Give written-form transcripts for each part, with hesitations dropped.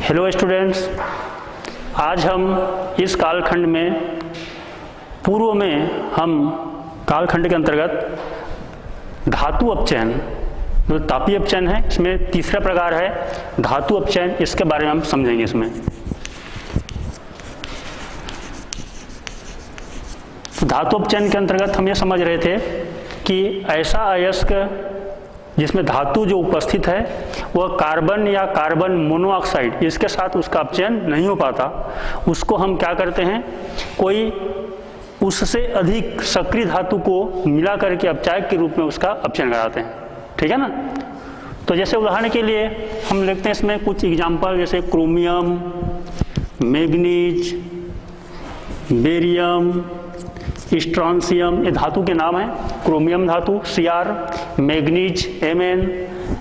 Hello students, आज हम इस कालखंड में पूर्व में हम कालखंड के अंतर्गत धातु अपचयन जो तापीय अपचयन है, इसमें तीसरा प्रकार है धातु अपचयन। इसके बारे में हम समझेंगे। इसमें धातु अपचयन के अंतर्गत हम ये समझ रहे थे कि ऐसा अयस्क जिसमें धातु जो उपस्थित है वह कार्बन या कार्बन मोनोऑक्साइड इसके साथ उसका अपचयन नहीं हो पाता, उसको हम क्या करते हैं, कोई उससे अधिक सक्रिय धातु को मिला करके अपचायक के रूप में उसका अपचयन कराते हैं। ठीक है ना। तो जैसे उदाहरण के लिए हम लिखते हैं इसमें कुछ एग्जाम्पल, जैसे क्रोमियम, मैग्नीज, बेरियम, स्ट्रॉन्सियम, ये धातु के नाम है। क्रोमियम धातु Cr, manganese Mn,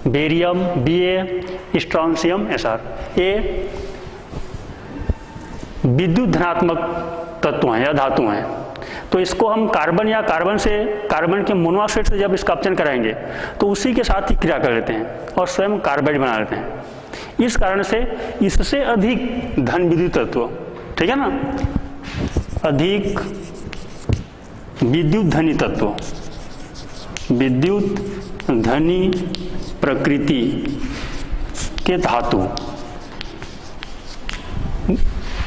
barium Ba, strontium Sr, ये विद्युत धनात्मक तत्व हैं या धातु हैं। तो इसको हम कार्बन या कार्बन के मोनोऑक्साइड से जब इसका अपचयन कराएंगे तो उसी के साथ ही क्रिया कर लेते हैं और स्वयं कार्बाइड बना लेते हैं। इस कारण से इससे अधिक धन विद्युत तत्व, ठीक है ना, अधिक विद्युत धनी तत्व, विद्युत धनी प्रकृति के धातु,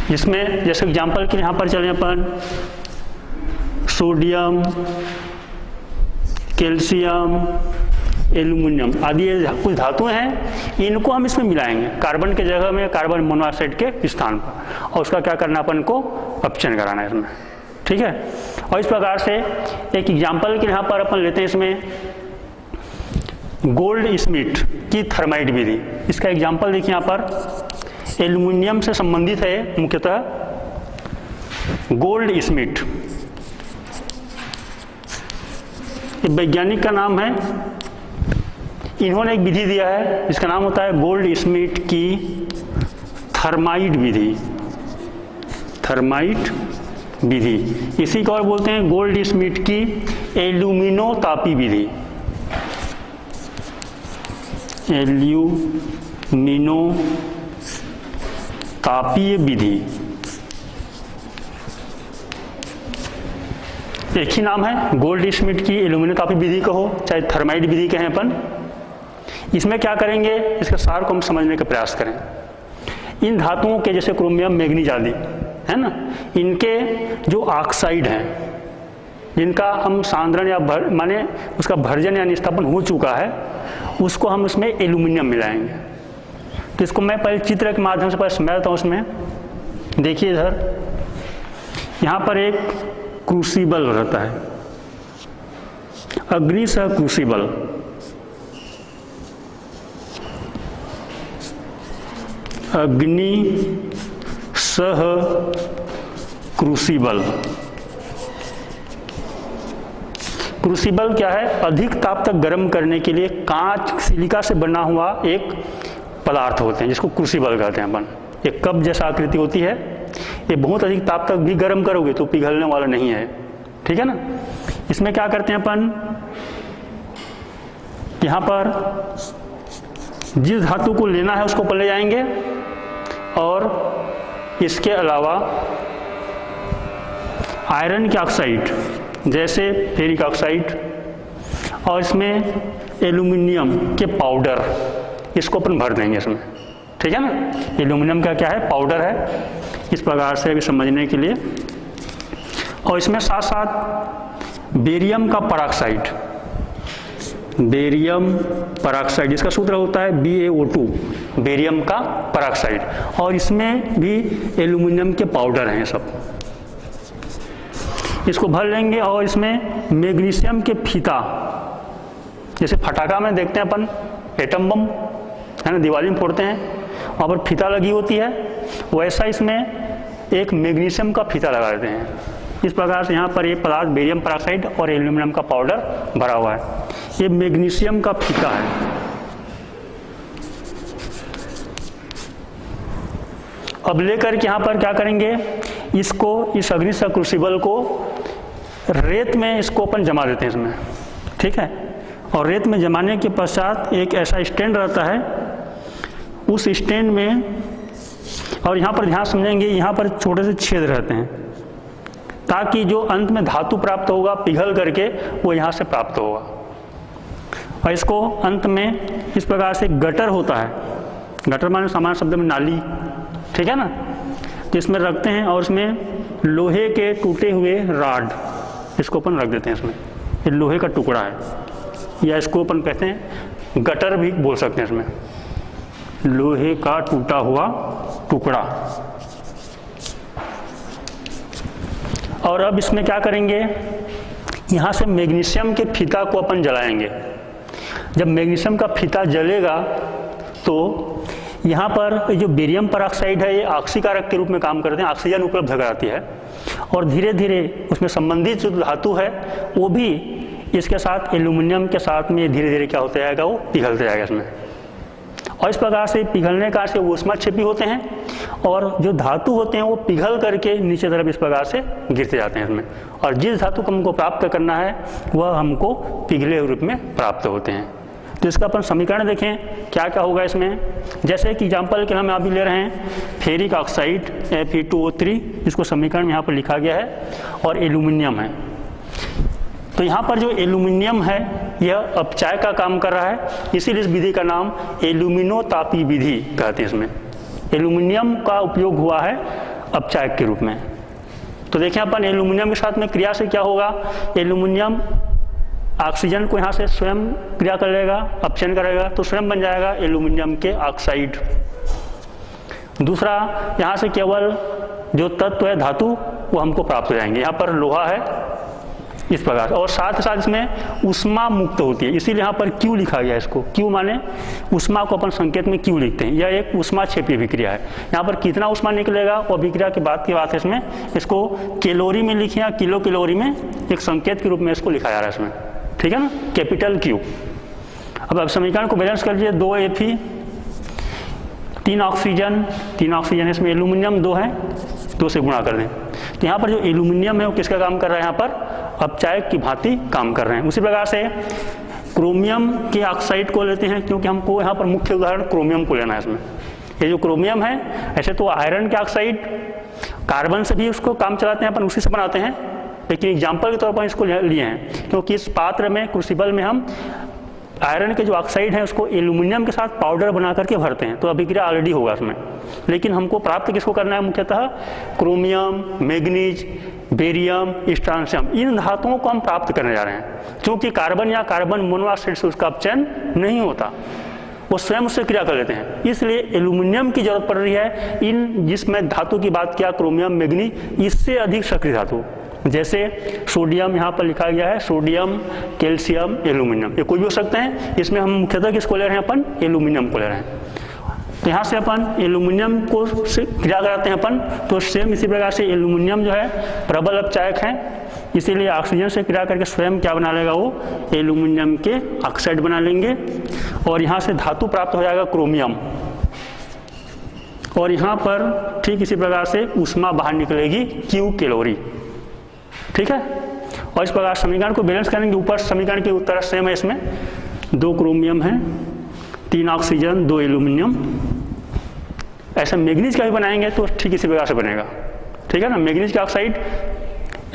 जिसमें जैसे एग्जाम्पल के यहाँ पर चले अपन सोडियम, कैल्शियम, एल्यूमिनियम आदि ये कुछ धातुएं हैं, इनको हम इसमें मिलाएंगे कार्बन के जगह में, कार्बन मोनोऑक्साइड के स्थान पर, और उसका क्या करना अपन को अपचयन कराना है इसमें। ठीक है। और इस प्रकार से एक एग्जाम्पल के यहाँ पर अपन लेते हैं इसमें गोल्ड स्मिथ की थर्माइट विधि। इसका एग्जाम्पल देखिए यहाँ पर एल्यूमिनियम से संबंधित है मुख्यतः गोल्ड स्मिथ। वैज्ञानिक का नाम है, इन्होंने एक विधि दिया है जिसका नाम होता है गोल्ड स्मिथ की थर्माइट विधि। थर्माइट विधि, इसी को और बोलते हैं गोल्ड स्मिथ की एल्यूमिनो तापी विधि। एल्यूमिनो तापीय विधि, एक ही नाम है, गोल्ड स्मिथ की एल्यूमिनो तापी विधि कहो चाहे थर्माइट विधि कहें अपन। इसमें क्या करेंगे, इसके सार को हम समझने का प्रयास करें। इन धातुओं के जैसे क्रोमियम, मैग्नीज आदि है ना, इनके जो ऑक्साइड हैं जिनका हम सांद्रण या माने उसका भर्जन या निष्ठापन हो चुका है, उसको हम उसमें एल्यूमिनियम मिलाएंगे। तो इसको मैं पहले चित्र के माध्यम से पहले समझाता हूँ। उसमें देखिए इधर यहाँ पर एक क्रूसिबल रहता है, अग्नि सह क्रूसिबल। अग्नि सह क्रूसिबल। क्रूसिबल क्या है, अधिक ताप तक गर्म करने के लिए कांच सिलिका से बना हुआ एक पदार्थ होते हैं जिसको क्रूसिबल कहते हैं अपन। एक कप जैसा आकृति होती है, ये बहुत अधिक ताप तक भी गर्म करोगे तो पिघलने वाला नहीं है। ठीक है ना। इसमें क्या करते हैं अपन, यहां पर जिस धातु को लेना है उसको ले जाएंगे और इसके अलावा आयरन के ऑक्साइड जैसे फेरिक ऑक्साइड और इसमें एल्यूमिनियम के पाउडर, इसको अपन भर देंगे इसमें। ठीक है ना। एल्यूमिनियम का क्या है, पाउडर है। इस प्रकार से अभी समझने के लिए, और इसमें साथ साथ बेरियम का परऑक्साइड, बेरियम परऑक्साइड जिसका सूत्र होता है BaO2, बेरियम का परऑक्साइड, और इसमें भी एल्यूमिनियम के पाउडर हैं सब। इसको भर लेंगे और इसमें मैग्नीशियम के फीता, जैसे फटाका में देखते हैं अपन एटम बम है ना, दिवाली में फोड़ते हैं, वहाँ पर फीता लगी होती है, वैसा इसमें एक मैग्नीशियम का फीता लगा देते हैं। इस प्रकार से यहाँ पर ये पदार्थ बेरियम परऑक्साइड और एल्यूमिनियम का पाउडर भरा हुआ है। ये मैग्नीशियम का फीता है। अब लेकर के यहाँ पर क्या करेंगे, इसको, इस अग्नि सह क्रूसिबल को रेत में इसको अपन जमा देते हैं इसमें। ठीक है। और रेत में जमाने के पश्चात एक ऐसा स्टैंड रहता है, उस स्टैंड में और यहाँ पर ध्यान समझेंगे, यहाँ पर छोटे से छेद रहते हैं ताकि जो अंत में धातु प्राप्त होगा पिघल करके वो यहाँ से प्राप्त होगा। और इसको अंत में इस प्रकार से गटर होता है, गटर माने सामान्य शब्द में नाली, ठीक है ना, तो इसमें रखते हैं और इसमें लोहे के टूटे हुए राड इसको अपन रख देते हैं इसमें। ये लोहे का टुकड़ा है या इसको अपन कहते हैं गटर भी बोल सकते हैं, इसमें लोहे का टूटा हुआ टुकड़ा। और अब इसमें क्या करेंगे, यहाँ से मैग्नीशियम के फीता को अपन जलाएंगे। जब मैग्नीशियम का फीता जलेगा तो यहाँ पर जो बेरियम परऑक्साइड है ये ऑक्सीकारक के रूप में काम करते हैं, ऑक्सीजन उपलब्ध कराती है और धीरे धीरे उसमें संबंधित जो धातु है वो भी इसके साथ एल्यूमिनियम के साथ में धीरे धीरे क्या होता जाएगा, वो पिघलते जाएगा इसमें। और इस प्रकार से पिघलने का से ऊष्माक्षेपी होते हैं और जो धातु होते हैं वो पिघल करके नीचे तरफ इस प्रकार से गिरते जाते हैं इसमें। और जिस धातु को हमको प्राप्त करना है वह हमको पिघले रूप में प्राप्त होते हैं। तो इसका अपन समीकरण देखें क्या क्या होगा इसमें। जैसे कि एग्जाम्पल के हम अभी ले रहे हैं फेरिक ऑक्साइड Fe2O3, इसको समीकरण यहाँ पर लिखा गया है, और एल्यूमिनियम है। तो यहाँ पर जो एल्यूमिनियम है यह अपचाय का काम कर रहा है, इसीलिए इस विधि का नाम एल्यूमिनोतापी विधि कहते हैं। इसमें एल्यूमिनियम का उपयोग हुआ है अपचाय के रूप में। तो देखें अपन एल्यूमिनियम के साथ में क्रिया से क्या होगा, एल्यूमिनियम ऑक्सीजन को यहाँ से स्वयं क्रिया कर लेगा, अपचयन करेगा तो स्वयं बन जाएगा एल्यूमिनियम के ऑक्साइड। दूसरा, यहाँ से केवल जो तत्व है धातु वो हमको प्राप्त हो जाएंगे। यहाँ पर लोहा है इस प्रकार, और साथ ही साथ इसमें उष्मा मुक्त होती है, इसीलिए यहाँ पर क्यू लिखा गया है। इसको क्यू माने उष्मा को अपन संकेत में क्यू लिखते हैं। यह एक उष्मा क्षेपीय अभिक्रिया है। यहाँ पर कितना उष्मा निकलेगा वो अभिक्रिया की बात है इसमें। इसको कैलोरी में लिखें या किलो कैलोरी में एक संकेत के रूप में इसको लिखा जा रहा है इसमें, ठीक है ना, कैपिटल क्यू। अब समीकरण को बैलेंस कर लीजिए, 2 Fe 3 ऑक्सीजन, इसमें एल्यूमिनियम 2 है, 2 से गुणा कर दें। तो यहाँ पर जो एल्यूमिनियम है वो किसका काम कर रहा है, यहाँ पर अपचायक की भांति काम कर रहे हैं। उसी प्रकार से क्रोमियम के ऑक्साइड को लेते हैं, क्योंकि हमको यहाँ पर मुख्य उदाहरण क्रोमियम को लेना है इसमें। ये जो क्रोमियम है, ऐसे तो आयरन के ऑक्साइड कार्बन से भी उसको काम चलाते हैं अपन, उसी से बनाते हैं, लेकिन एग्जाम्पल के तौर पर इसको लिए हैं क्योंकि इस पात्र में क्रूसिबल में हम आयरन के जो ऑक्साइड है उसको एल्यूमिनियम के साथ पाउडर बना करके भरते हैं, तो अभिक्रिया ऑलरेडी होगा उसमें। लेकिन हमको प्राप्त किसको करना है, मुख्यतः क्रोमियम, मैग्नीज, बेरियम, स्ट्रांशियम, इन धातुओं को हम प्राप्त करने जा रहे हैं। क्योंकि कार्बन या कार्बन मोनोऑक्साइड से उसका अपचयन नहीं होता, वो स्वयं उससे क्रिया कर लेते हैं, इसलिए एल्यूमिनियम की जरूरत पड़ रही है। इन जिसमें धातु की बात किया क्रोमियम, मैग्नीज, इससे अधिक सक्रिय धातु, जैसे सोडियम यहाँ पर लिखा गया है, सोडियम, कैल्शियम, एल्यूमिनियम, ये कोई भी हो सकते हैं। इसमें हम मुख्यतः किसको ले रहे हैं, अपन एल्यूमिनियम को ले रहे हैं। तो यहाँ से अपन एल्यूमिनियम को से क्रिया कराते हैं अपन, तो सेम इसी प्रकार से एल्यूमिनियम जो है प्रबल अपचायक है, इसीलिए ऑक्सीजन से क्रिया करके स्वयं क्या बना लेगा, वो एल्यूमिनियम के ऑक्साइड बना लेंगे। और यहाँ से धातु प्राप्त हो जाएगा क्रोमियम, और यहाँ पर ठीक इसी प्रकार से ऊष्मा बाहर निकलेगी Q कैलोरी, ठीक है। और इस प्रकार समीकरण को बैलेंस करेंगे। ऊपर समीकरण की उत्तर सेम है, इसमें 2 क्रोमियम है, 3 ऑक्सीजन, 2 एल्यूमिनियम। ऐसे मैग्नीज का भी बनाएंगे तो ठीक इसी प्रकार से बनेगा, ठीक है ना। मैग्नीज का ऑक्साइड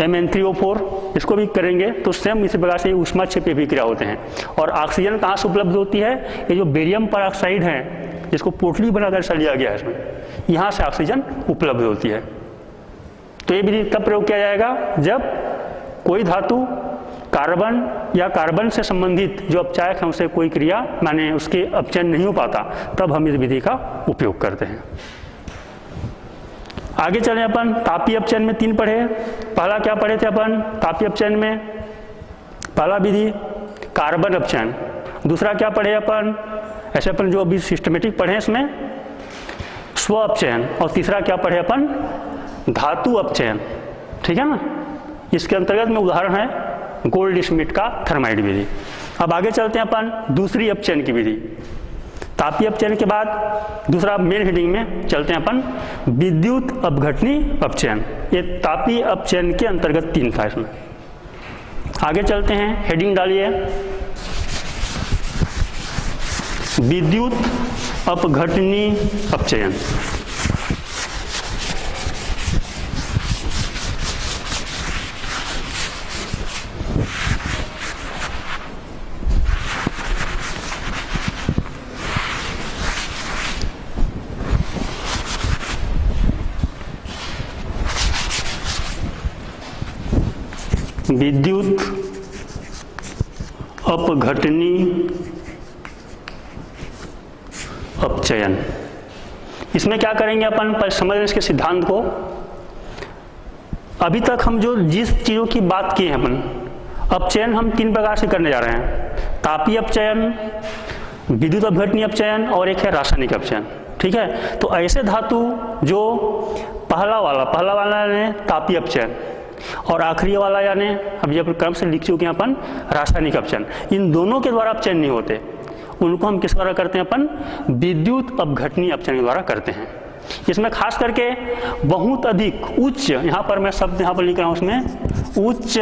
Mn3O4, इसको भी करेंगे तो सेम इसी प्रकार से ऊष्मा क्षेपीय अभिक्रिया होते हैं। और ऑक्सीजन कहाँ से उपलब्ध होती है, ये जो बेरियम परऑक्साइड है जिसको पोटली बनाकर ऐसा लिया गया है इसमें, यहाँ से ऑक्सीजन उपलब्ध होती है। तो ये विधि तब प्रयोग किया जाएगा जब कोई धातु कार्बन या कार्बन से संबंधित जो अपचायक है उसे कोई क्रिया माने उसके अपचयन नहीं हो पाता, तब हम इस विधि का उपयोग करते हैं। आगे चले अपन तापीय अपचयन में 3 पढ़े। पहला क्या पढ़े थे अपन तापीय अपचयन में, पहला विधि कार्बन अपचयन। दूसरा क्या पढ़े अपन, ऐसे अपन जो अभी सिस्टमेटिक पढ़े इसमें स्व अपचयन। और तीसरा क्या पढ़े अपन धातु अपचयन, ठीक है ना। इसके अंतर्गत में उदाहरण है गोल्डस्मिथ का थर्माइड विधि। अब आगे चलते हैं अपन दूसरी अपचयन की विधि। तापीय अपचयन के बाद दूसरा मेन हेडिंग में चलते हैं अपन विद्युत अपघटनी अपचयन। ये तापीय अपचयन के अंतर्गत 3 था इसमें। आगे चलते हैं, हेडिंग डालिए विद्युत अपघटनी अपचयन। विद्युत अपघटनी अपचयन। इसमें क्या करेंगे अपन, पर समझ इसके सिद्धांत को। अभी तक हम जो जिस चीज़ों की बात की है अपन, अपचयन हम 3 प्रकार से करने जा रहे हैं, तापीय अपचयन, विद्युत अपघटनी अपचयन और एक है रासायनिक अपचयन। ठीक है, तो ऐसे धातु जो पहला वाला यानी तापीय अपचयन और आखिरी वाला यानी अभी अपन क्रम से लिख चुके हैं अपन रासायनिक अपचयन, इन दोनों के द्वारा अपचयन नहीं होते, उनको हम किस द्वारा करते हैं अपन, विद्युत अपघटनी अपचयन के द्वारा करते हैं। इसमें खास करके बहुत अधिक उच्च, यहाँ पर मैं शब्द यहाँ पर लिख रहा हूँ, उसमें उच्च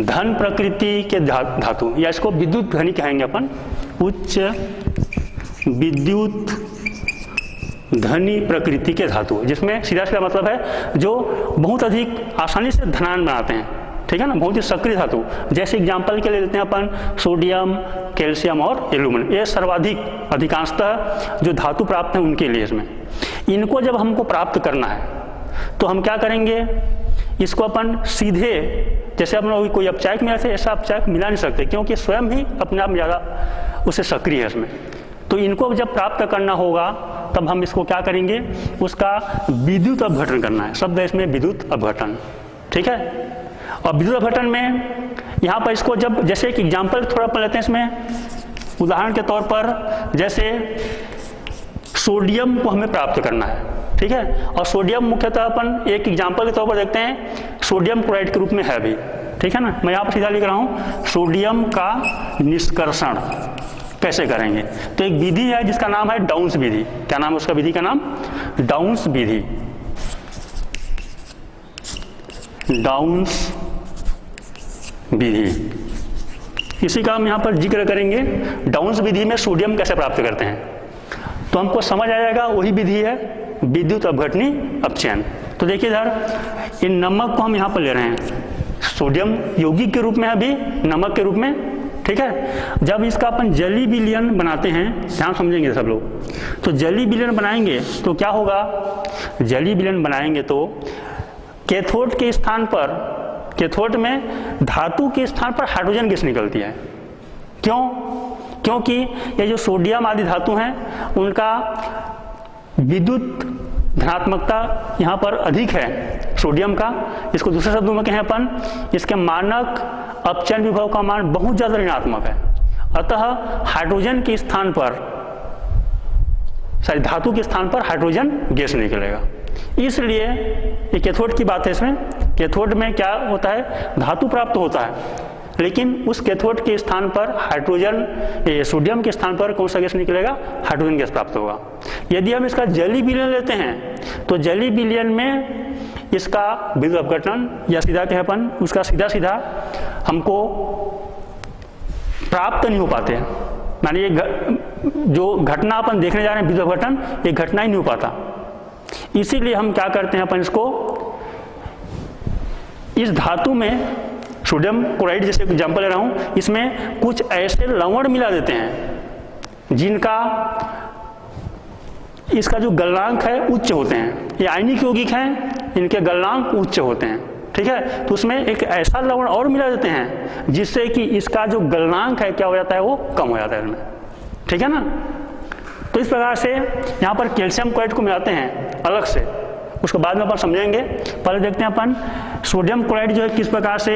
धन प्रकृति के धातु, या इसको विद्युत घनी कहेंगे अपन, उच्च विद्युत धनी प्रकृति के धातु, जिसमें सीधा सीधा मतलब है जो बहुत अधिक आसानी से धनायन बनाते हैं। ठीक है ना, बहुत ही सक्रिय धातु, जैसे एग्जाम्पल के लिए लेते हैं अपन सोडियम, कैल्शियम और एल्यूमिनियम, ये सर्वाधिक अधिकांशतः जो धातु प्राप्त है उनके लिए। इसमें इनको जब हमको प्राप्त करना है तो हम क्या करेंगे, इसको अपन सीधे जैसे अपन कोई अपचायक मिला थे ऐसा अपचायक मिला नहीं सकते, क्योंकि स्वयं ही अपने आप में ज़्यादा उससे सक्रिय है इसमें। तो इनको जब प्राप्त करना होगा तब हम इसको क्या करेंगे, उसका विद्युत अपघटन करना है। शब्द है इसमें विद्युत अपघटन। ठीक है, और विद्युत अपघटन में यहाँ पर इसको जब जैसे एक एग्जाम्पल थोड़ा अपन लेते हैं इसमें, उदाहरण के तौर पर जैसे सोडियम को हमें प्राप्त करना है। ठीक है, और सोडियम मुख्यतः अपन एक एग्जाम्पल के तौर पर देखते हैं सोडियम क्लोराइड के रूप में है भी। ठीक है ना, मैं यहाँ पर सीधा लिख रहा हूँ सोडियम का निष्कर्षण कैसे करेंगे। तो एक विधि है जिसका नाम है डाउन्स विधि। क्या नाम है उसका विधि का नाम, डाउन्स विधि। डाउन्स विधि, इसी का हम यहाँ पर जिक्र करेंगे। डाउन्स विधि में सोडियम कैसे प्राप्त करते हैं तो हमको समझ आ जाएगा, वही विधि है विद्युत अपघटनी अपचयन। तो देखिए इधर इन नमक को हम यहाँ पर ले रहे हैं, सोडियम यौगिक के रूप में अभी नमक के रूप में। ठीक है, जब इसका अपन जली विलयन बनाते हैं, ध्यान समझेंगे सब लोग, तो जली विलयन बनाएंगे तो क्या होगा, जली विलयन बनाएंगे तो कैथोड के स्थान पर, कैथोड में धातु के स्थान पर हाइड्रोजन गैस निकलती है। क्यों, क्योंकि ये जो सोडियम आदि धातु हैं उनका विद्युत धनात्मकता यहाँ पर अधिक है सोडियम का। इसको दूसरे शब्दों में कहें अपन, इसके मानक अपचयन विभव का मान बहुत ज़्यादा ऋणात्मक है। अतः हाइड्रोजन के स्थान पर, सॉरी धातु के स्थान पर हाइड्रोजन गैस निकलेगा। इसलिए ये कैथोड की बात है। इसमें कैथोड में क्या होता है, धातु प्राप्त होता है, लेकिन उस कैथोड के स्थान पर हाइड्रोजन, सोडियम के स्थान पर कौन सा गैस निकलेगा, हाइड्रोजन गैस प्राप्त होगा। यदि हम इसका जली विलयन लेते हैं तो जली विलयन में इसका विद्युत अपघटन या सीधा कहें अपन उसका सीधा सीधा हमको प्राप्त नहीं हो पाते, मानिए ये जो घटना अपन देखने जा रहे हैं विद्युत अपघटन, ये घटना ही नहीं हो पाता। इसीलिए हम क्या करते हैं, अपन इसको इस धातु में सोडियम क्लोराइड जैसे एग्जाम्पल ले रहा हूं, इसमें कुछ ऐसे लवण मिला देते हैं जिनका इसका जो गलनांक है उच्च होते हैं। ये आयनिक यौगिक हैं, इनके गलनांक उच्च होते हैं। ठीक है, तो उसमें एक ऐसा लवण और मिला देते हैं जिससे कि इसका जो गलनांक है क्या हो जाता है, वो कम हो जाता है इसमें। ठीक है ना, तो इस प्रकार से यहाँ पर कैल्शियम क्लोराइड को मिलाते हैं अलग से, उसको बाद में अपन समझेंगे। पहले देखते हैं अपन सोडियम क्लोराइड जो है किस प्रकार से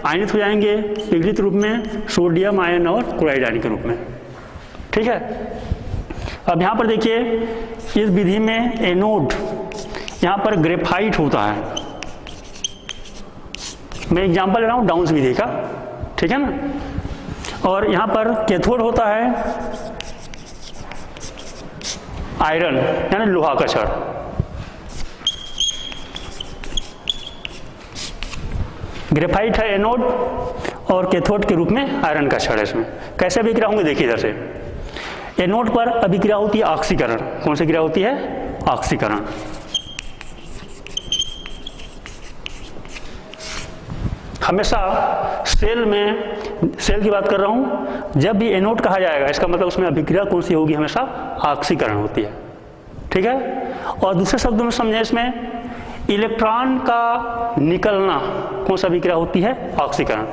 आयनित हो जाएंगे विघटित रूप में सोडियम आयन और क्लोराइड आयन के रूप में। ठीक है, अब यहाँ पर देखिए इस विधि में एनोड यहाँ पर ग्रेफाइट होता है। मैं एग्जांपल ले रहा हूँ डाउन्स विधि का। ठीक है ना, और यहाँ पर कैथोड होता है आयरन यानी लोहा का छड़। ग्रेफाइट है एनोड और कैथोड के रूप में आयरन का छड़ है। इसमें कैसे अभिक्रिया होंगे देखिए इधर से, एनोड पर अभिक्रिया होती है ऑक्सीकरण। कौन सी क्रिया होती है, ऑक्सीकरण। हमेशा सेल में, सेल की बात कर रहा हूं, जब भी एनोड कहा जाएगा इसका मतलब उसमें अभिक्रिया कौन सी होगी, हमेशा ऑक्सीकरण होती है। ठीक है, और दूसरे शब्दों में समझें, इसमें इलेक्ट्रॉन का निकलना कौन सा अभिक्रिया होती है? ऑक्सीकरण।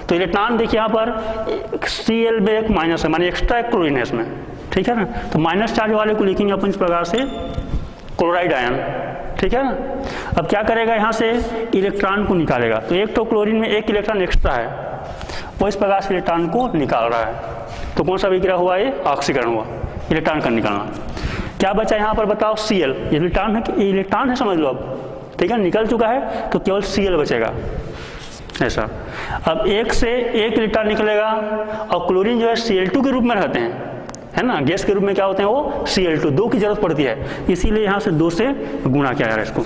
तो इलेक्ट्रॉन देखिए यहाँ पर Cl में एक माइनस है, माने एक्स्ट्रा एक क्लोरीन है इसमें, ठीक है ना। तो माइनस चार्ज वाले को लिखेंगे अपन इस प्रकार से क्लोराइड आयन, ठीक है ना। अब क्या करेगा, यहाँ से इलेक्ट्रॉन को निकालेगा। तो एक तो क्लोरीन में एक इलेक्ट्रॉन एक्स्ट्रा है, वो इस प्रकार से इलेक्ट्रॉन को निकाल रहा है। तो कौन सा अभिक्रिया हुआ? ये ऑक्सीकरण हुआ, इलेक्ट्रॉन का निकलना। क्या बचा यहाँ पर बताओ? Cl। इलेक्ट्रॉन है, इलेक्ट्रॉन है समझ लो अब, ठीक है, निकल चुका है तो केवल Cl बचेगा ऐसा। अब एक से एक इलेक्ट्रॉन निकलेगा और क्लोरीन जो है Cl2 के रूप में रहते हैं, है ना, गैस के रूप में क्या होते हैं वो? Cl2। 2 की जरूरत पड़ती है, इसीलिए यहाँ से 2 से गुणा किया जा रहा है इसको।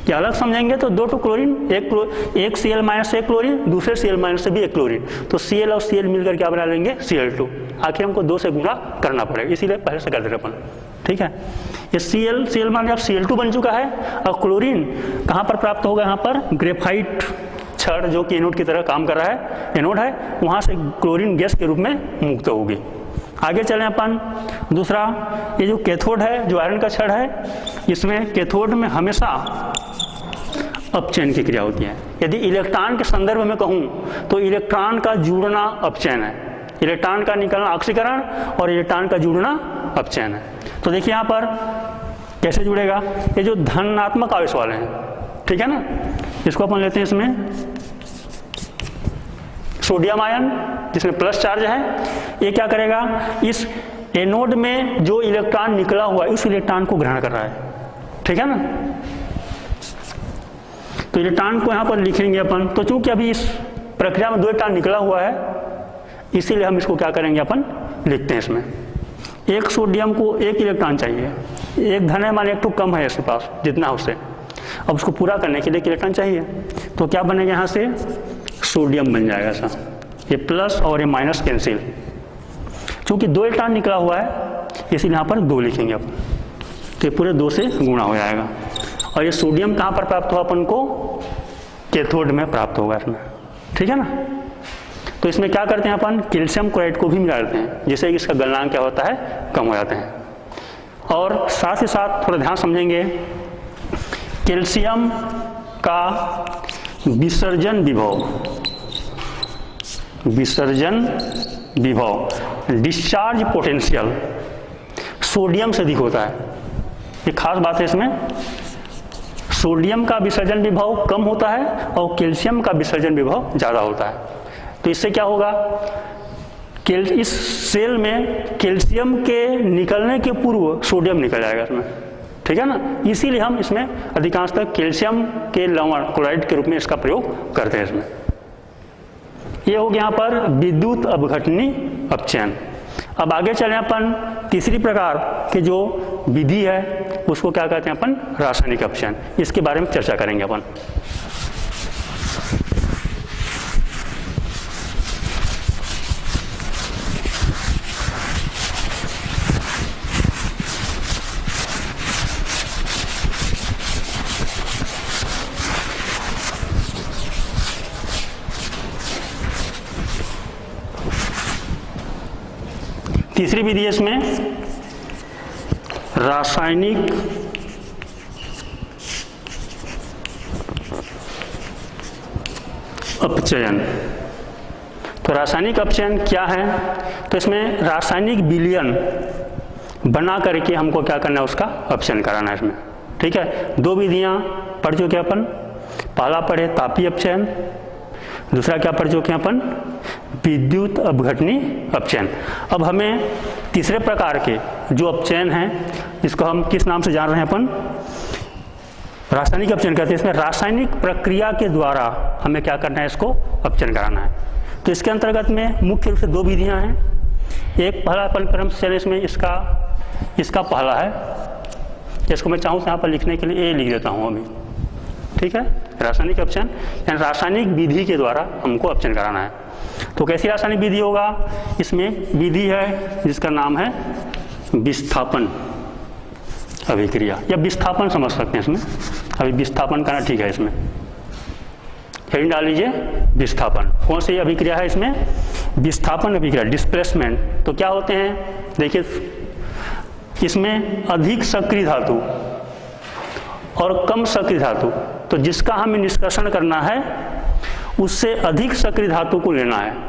क्या अलग समझेंगे तो 2 क्लोरीन, एक Cl माइनस से एक क्लोरीन, दूसरे Cl माइनस से भी एक क्लोरीन, तो Cl और Cl मिलकर क्या बना लेंगे? Cl2। आखिर हमको 2 से गुणा करना पड़ेगा, इसीलिए पहले से कर दे रहे अपन, ठीक है। ये Cl मान अब Cl2 बन चुका है। और क्लोरीन कहाँ पर प्राप्त होगा? यहाँ पर ग्रेफाइट छड़ जो कि एनोड की तरह काम कर रहा है, एनोड है, वहाँ से क्लोरीन गैस के रूप में मुक्त होगी। आगे चलें अपन। दूसरा, ये जो कैथोड है, जो आयरन का छड़ है, इसमें कैथोड में हमेशा अपचयन की क्रिया होती है। यदि इलेक्ट्रॉन के संदर्भ में कहूँ तो इलेक्ट्रॉन का जुड़ना अपचयन है, इलेक्ट्रॉन का निकलना ऑक्सीकरण और इलेक्ट्रॉन का जुड़ना अपचयन है। तो देखिए यहाँ पर कैसे जुड़ेगा, ये जो धनात्मक आवेश वाले हैं, ठीक है ना, इसको अपन लेते हैं इसमें सोडियम आयन जिसमें प्लस चार्ज है। ये क्या करेगा, इस एनोड में जो इलेक्ट्रॉन निकला हुआ है उस इलेक्ट्रॉन को ग्रहण कर रहा है, ठीक है ना। तो इलेक्ट्रॉन को यहाँ पर लिखेंगे अपन। तो चूंकि अभी इस प्रक्रिया में 2 इलेक्ट्रॉन निकला हुआ है, इसीलिए हम इसको क्या करेंगे, अपन लिखते हैं इसमें। एक सोडियम को एक इलेक्ट्रॉन चाहिए, एक धन है माने एक तो कम है इसके पास जितना उससे, अब उसको पूरा करने के लिए इलेक्ट्रॉन चाहिए। तो क्या बनेगा, यहाँ से सोडियम बन जाएगा ऐसा, ये प्लस और ये माइनस कैंसिल। चूंकि 2 इलेक्ट्रॉन निकला हुआ है इसलिए यहाँ पर 2 लिखेंगे अपन, तो ये पूरे 2 से गुणा हो जाएगा। और ये सोडियम कहाँ पर प्राप्त हुआ अपन को? कैथोड में प्राप्त होगा इसमें, ठीक है ना। तो इसमें क्या करते हैं अपन, कैल्शियम क्लोराइड को भी मिला देते हैं, जिससे इसका गलनांक क्या होता है, कम हो जाते हैं। और साथ ही साथ थोड़ा ध्यान समझेंगे, कैल्शियम का विसर्जन विभव डिस्चार्ज पोटेंशियल सोडियम से अधिक होता है। ये खास बात है इसमें, सोडियम का विसर्जन विभव कम होता है और कैल्शियम का विसर्जन विभव ज़्यादा होता है। तो इससे क्या होगा, इस सेल में कैल्शियम के निकलने के पूर्व सोडियम निकल जाएगा इसमें, ठीक है ना। इसीलिए हम इसमें अधिकांशतः कैल्शियम के लवण क्लोराइड के रूप में इसका प्रयोग करते हैं इसमें। ये हो गया यहाँ पर विद्युत अपघटनी अपचयन। अब आगे चलें अपन, तीसरी प्रकार की जो विधि है उसको क्या कहते हैं अपन, रासायनिक अपचयन। इसके बारे में चर्चा करेंगे अपन। तीसरी विधि है इसमें रासायनिक अपचयन। तो रासायनिक अपचयन क्या है, तो इसमें रासायनिक विलयन बना करके हमको क्या करना है, उसका अपचयन कराना है इसमें, ठीक है। 2 विधियां पढ़ चुके अपन, पहला पढ़े तापीय अपचयन, दूसरा क्या पढ़ चुके हैं अपन, विद्युत अपघटनी अपचयन। अब हमें तीसरे प्रकार के जो अपचयन हैं, इसको हम किस नाम से जान रहे हैं अपन, रासायनिक अपचयन कहते हैं। इसमें रासायनिक प्रक्रिया के द्वारा हमें क्या करना है, इसको अपचयन कराना है। तो इसके अंतर्गत में मुख्य रूप से 2 विधियां हैं। एक पहला अपन क्रम से चले, इसमें इसका पहला है, इसको मैं चाहूँ यहाँ पर लिखने के लिए ए लिख देता हूँ अभी, ठीक है। रासायनिक अपचयन यानी रासायनिक विधि के द्वारा हमको अपचयन कराना है। तो कैसी रासायनिक विधि होगा, इसमें विधि है जिसका नाम है विस्थापन अभिक्रिया, या विस्थापन समझ सकते हैं इसमें, अभी विस्थापन करना ठीक है। इसमें हेडिंग डाल लीजिए विस्थापन। कौन सी अभिक्रिया है इसमें, विस्थापन अभिक्रिया, डिस्प्लेसमेंट। तो क्या होते हैं, देखिए इसमें अधिक सक्रिय धातु और कम सक्रिय धातु, तो जिसका हमें निष्कर्षण करना है उससे अधिक सक्रिय धातु को लेना है।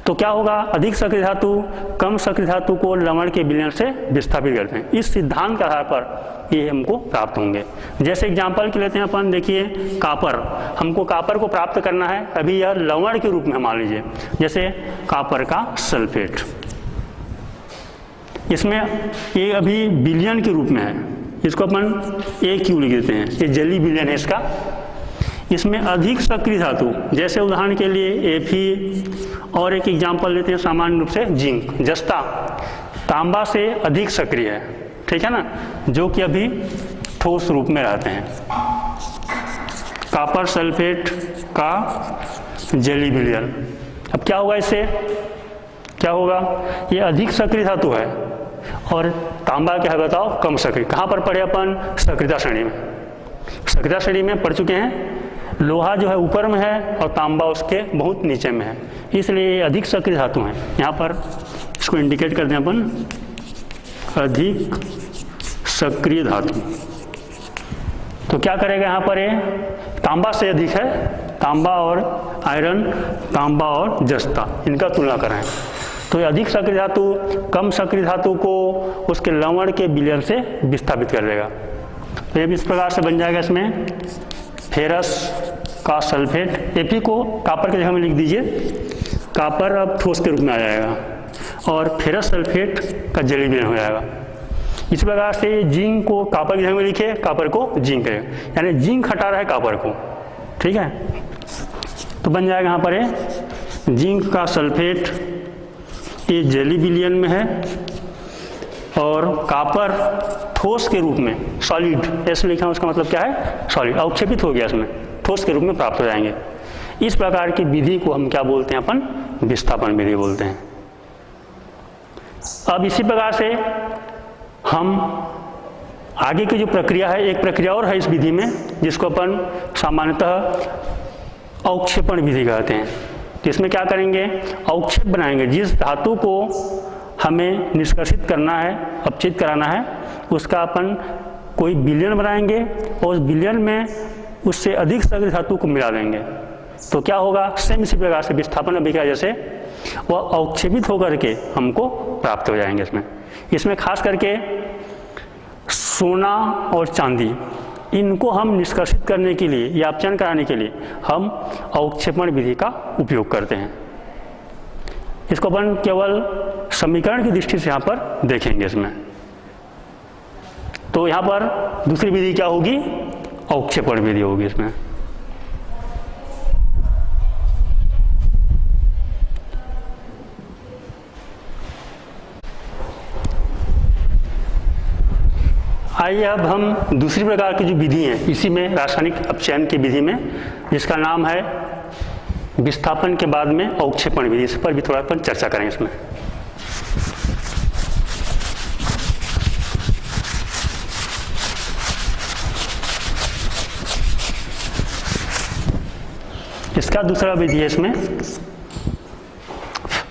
तो क्या होगा, अधिक सक्रिय धातु कम सक्रिय धातु को लवण के विलयन से विस्थापित करते हैं। इस सिद्धांत के आधार पर ये हमको प्राप्त होंगे। जैसे एग्जांपल के लेते हैं अपन, देखिए कापर, हमको कापर को प्राप्त करना है, अभी यह लवण के रूप में मान लीजिए, जैसे कापर का सल्फेट, इसमें ये अभी विलयन के रूप में है, इसको अपन AQ लिख देते हैं, ये जली विलयन है इसका। इसमें अधिक सक्रिय धातु, जैसे उदाहरण के लिए Fe, और एक एग्जांपल लेते हैं सामान्य रूप से जिंक, जस्ता तांबा से अधिक सक्रिय है, ठीक है ना, जो कि अभी ठोस रूप में रहते हैं। कॉपर सल्फेट का जली विलयन, अब क्या होगा, इससे क्या होगा, ये अधिक सक्रिय धातु है और तांबा क्या है बताओ, कम सक्रिय। कहाँ पर पढ़े अपन, सक्रियता श्रेणी में, सक्रियता श्रेणी में पढ़ चुके हैं। लोहा जो है ऊपर में है और तांबा उसके बहुत नीचे में है, इसलिए अधिक सक्रिय धातु हैं। यहाँ पर इसको इंडिकेट करते हैं अपन, अधिक सक्रिय धातु। तो क्या करेगा यहाँ पर, ये तांबा से अधिक है, तांबा और आयरन, तांबा और जस्ता, इनका तुलना करें तो ये अधिक सक्रिय धातु कम सक्रिय धातु को उसके लवण के विलयन से विस्थापित कर देगा। तो ये भी इस प्रकार से बन जाएगा। इसमें फेरस का सल्फेट, Fe को कॉपर की जगह में लिख दीजिए, कॉपर अब ठोस के रूप में आ जाएगा और फेरस सल्फेट का जली विलयन हो जाएगा। इस प्रकार से जिंक को कॉपर की जगह में लिखे, कॉपर को जिंक करेगा, यानी जिंक हटा रहा है कॉपर को, ठीक है। तो बन जाएगा यहाँ पर जिंक का सल्फेट, ये जली विलयन में है और कॉपर ठोस के रूप में, सॉलिड ऐसे लिखा है, उसका मतलब क्या है, सॉलिड, अवक्षेपित हो गया, इसमें ठोस के रूप में प्राप्त हो जाएंगे। इस प्रकार की विधि को हम क्या बोलते हैं, अपन विस्थापन विधि बोलते हैं। अब इसी प्रकार से हम आगे की जो प्रक्रिया है, एक प्रक्रिया और है इस विधि में, जिसको अपन सामान्यतः अवक्षेपण विधि कहते हैं। इसमें क्या करेंगे, अवक्षेप बनाएंगे, जिस धातु को हमें निष्कर्षित करना है, अपचित कराना है, उसका अपन कोई विलयन बनाएंगे और उस विलयन में उससे अधिक सक्रिय धातु को मिला देंगे। तो क्या होगा, सेम इसी प्रकार से विस्थापन अभिक्रिया जैसे वह अवक्षेपित होकर के हमको प्राप्त हो जाएंगे। इसमें खास करके सोना और चांदी, इनको हम निष्कर्षित करने के लिए या अपचयन कराने के लिए हम अवक्षेपण विधि का उपयोग करते हैं। इसको अपन केवल समीकरण की दृष्टि से यहाँ पर देखेंगे। इसमें तो यहाँ पर दूसरी विधि क्या होगी, अवक्षेपण विधि होगी। इसमें आइए अब हम दूसरी प्रकार की जो विधि है इसी में रासायनिक अपचयन की विधि में, जिसका नाम है विस्थापन के बाद में अवक्षेपण विधि, इस पर भी थोड़ा अपन चर्चा करें। इसमें इसका दूसरा विधि है इसमें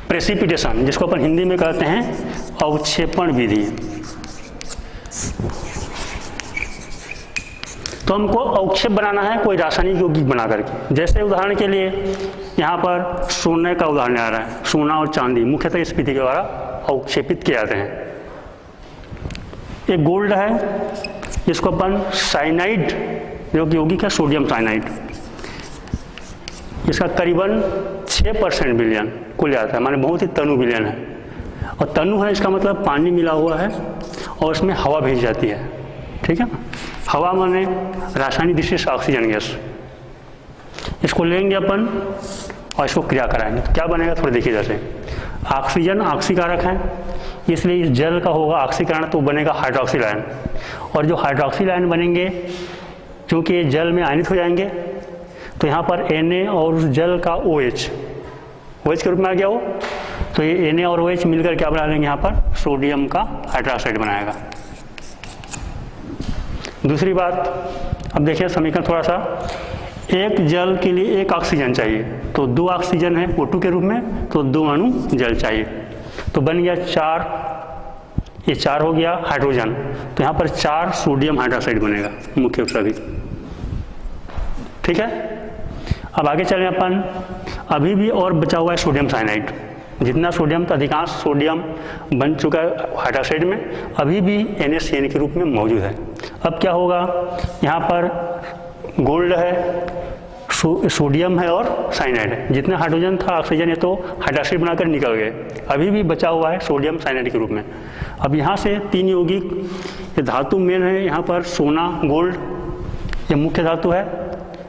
प्रेसिपिटेशन, जिसको अपन हिंदी में कहते हैं अवक्षेपण विधि। तो हमको अवक्षेप बनाना है कोई रासायनिक यौगिक बना करके। जैसे उदाहरण के लिए यहाँ पर सोने का उदाहरण आ रहा है, सोना और चांदी मुख्यतः इस विधि के द्वारा अवक्षेपित किए जाते हैं। एक गोल्ड है, जिसको अपन साइनाइड, जो कि यौगिक है सोडियम साइनाइड, इसका करीबन 6% विलयन कुल जाता है, माने बहुत ही तनु विलयन है। और तनु है इसका मतलब पानी मिला हुआ है और उसमें हवा भेज जाती है, ठीक है ना। हवा माने रासायनिक दृष्टि से ऑक्सीजन गैस। इसको लेंगे अपन और इसको क्रिया कराएंगे तो क्या बनेगा, थोड़ा देखिए। जैसे ऑक्सीजन ऑक्सीकारक है, इसलिए इस जल का होगा ऑक्सीकरण, तो बनेगा हाइड्रोक्सिल आयन। और जो हाइड्रोक्सिल आयन बनेंगे, क्योंकि ये जल में आयनित हो जाएंगे, तो यहाँ पर Na और उस जल का OH के रूप में आ गया वो, तो ये Na और OH मिलकर क्या बना लेंगे, यहाँ पर सोडियम का हाइड्रोक्साइड बनाएगा। दूसरी बात, अब देखिए समीकरण थोड़ा सा, एक जल के लिए एक ऑक्सीजन चाहिए, तो 2 ऑक्सीजन है O2 के रूप में, तो 2 अणु जल चाहिए, तो बन गया 4 ये 4 हो गया हाइड्रोजन, तो यहाँ पर 4 सोडियम हाइड्रोक्साइड बनेगा मुख्य सभी। ठीक है, अब आगे चलें अपन। अभी भी और बचा हुआ है सोडियम साइनाइड। जितना सोडियम था, अधिकांश सोडियम बन चुका है हाइड्रोक्साइड में, अभी भी NaCN के रूप में मौजूद है। अब क्या होगा, यहाँ पर गोल्ड है, सोडियम है और साइनाइड है। जितना हाइड्रोजन था, ऑक्सीजन, ये तो हाइड्रोक्साइड बनाकर निकल गए, अभी भी बचा हुआ है सोडियम साइनाइड के रूप में। अब यहाँ से 3 यौगिक, ये धातु मेन है, यहाँ पर सोना, गोल्ड, ये मुख्य धातु है,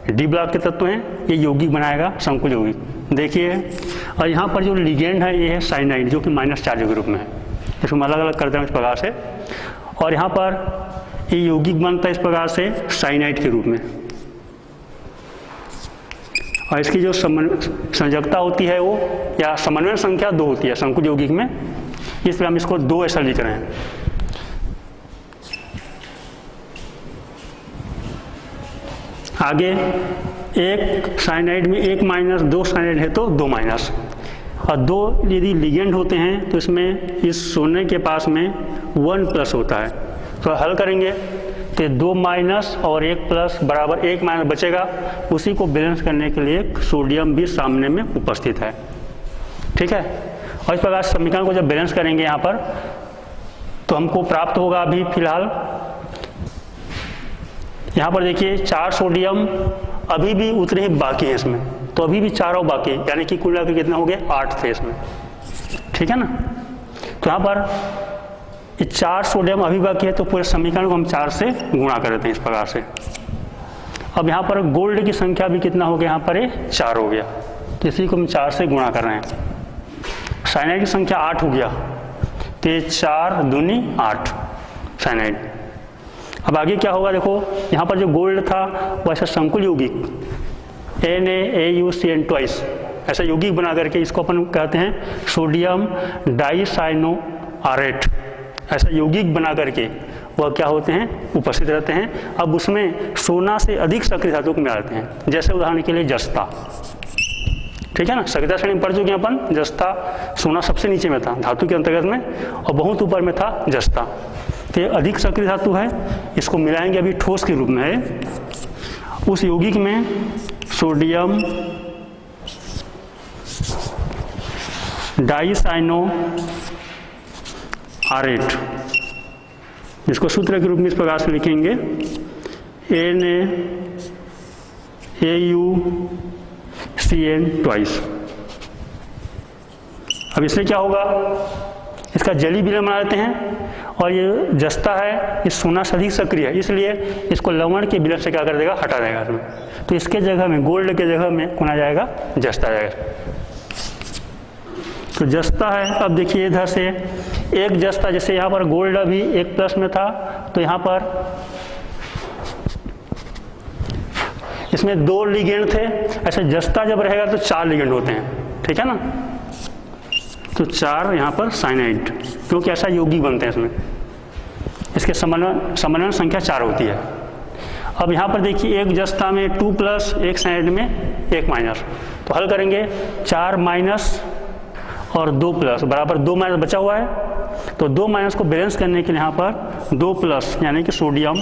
डी ब्लॉक के तत्व हैं, ये यौगिक बनाएगा संकुल यौगिक। देखिए, और यहाँ पर जो लिगेंड है ये है साइनाइड, जो कि माइनस चार्ज के रूप में है। इसको अलग अलग करते हैं इस प्रकार से, और यहाँ पर ये यौगिक बनता है इस प्रकार से साइनाइड के रूप में। और इसकी जो संयोजकता होती है वो, या समन्वय संख्या 2 होती है संकुल यौगिक में, इसलिए हम इसको 2 ऐसा लिख रहे हैं। आगे एक साइनाइड में 1 माइनस, 2 साइनाइड है तो 2 माइनस, और 2 यदि लिगेंड होते हैं तो इसमें इस सोने के पास में 1 प्लस होता है। तो हल करेंगे तो 2 माइनस और 1 प्लस बराबर 1 माइनस बचेगा, उसी को बैलेंस करने के लिए सोडियम भी सामने में उपस्थित है। ठीक है, और इस प्रकार समीकरण को जब बैलेंस करेंगे यहाँ पर, तो हमको प्राप्त होगा अभी फिलहाल यहाँ पर देखिए 4 सोडियम अभी भी उतने ही बाकी हैं इसमें, तो अभी भी 4 और बाकी, यानी कि कुल मिलाकर कितना हो गया, 8 थे इसमें। ठीक है ना, तो यहाँ पर 4 सोडियम अभी बाकी है, तो पूरे समीकरण को हम 4 से गुणा कर देते हैं इस प्रकार से। अब यहाँ पर गोल्ड की संख्या भी कितना हो गया, यहाँ पर 4 हो गया, तो इसी को हम 4 से गुणा कर रहे हैं। साइनाइड की संख्या 8 हो गया, तो 4 दूनी 8 साइनाइड। अब आगे क्या होगा, देखो यहाँ पर जो गोल्ड था वो ऐसा संकुल यौगिक NaAuCN ट्वाइस, ऐसा यौगिक बना करके इसको अपन कहते हैं सोडियम डाइसाइनोआरेट। ऐसा यौगिक बना करके वह क्या होते हैं, उपस्थित रहते हैं। अब उसमें सोना से अधिक सक्रिय धातु को मिलाते हैं, जैसे उदाहरण के लिए जस्ता। ठीक है ना, सक्रियता श्रेणी में पढ़ चुके हैं अपन। जस्ता, सोना सबसे नीचे में था धातु के अंतर्गत में, और बहुत ऊपर में था जस्ता, तो ये अधिक सक्रिय धातु है। इसको मिलाएंगे अभी ठोस के रूप में है। उस यौगिक में सोडियम डाइसाइनोआरेट, जिसको सूत्र के रूप में इस प्रकार से लिखेंगे NaAuCN ट्वाइस। अब इससे क्या होगा, इसका जली विलयन बना देते हैं, और ये जस्ता है, ये सोना से अधिक सक्रिय है, इसलिए इसको लवण के विलयन से क्या कर देगा, हटा देगा इसमें। तो इसके जगह में, गोल्ड के जगह में कौन आ जाएगा, जस्ता आ जाएगा। तो जस्ता है। अब देखिए इधर से एक जस्ता, जैसे यहाँ पर गोल्ड अभी 1 प्लस में था, तो यहाँ पर इसमें 2 लिगेंड थे। ऐसे जस्ता जब रहेगा तो 4 लिगेंड होते हैं। ठीक है ना, तो 4 यहाँ पर साइनाइड, क्योंकि ऐसा यौगिक बनते हैं इसमें, इसके समन्वय संख्या 4 होती है। अब यहाँ पर देखिए एक जस्ता में 2 प्लस, एक साइनाइड में 1 माइनस, तो हल करेंगे 4 माइनस और 2 प्लस बराबर 2 माइनस बचा हुआ है, तो 2 माइनस को बैलेंस करने के लिए यहाँ पर 2 प्लस यानी कि सोडियम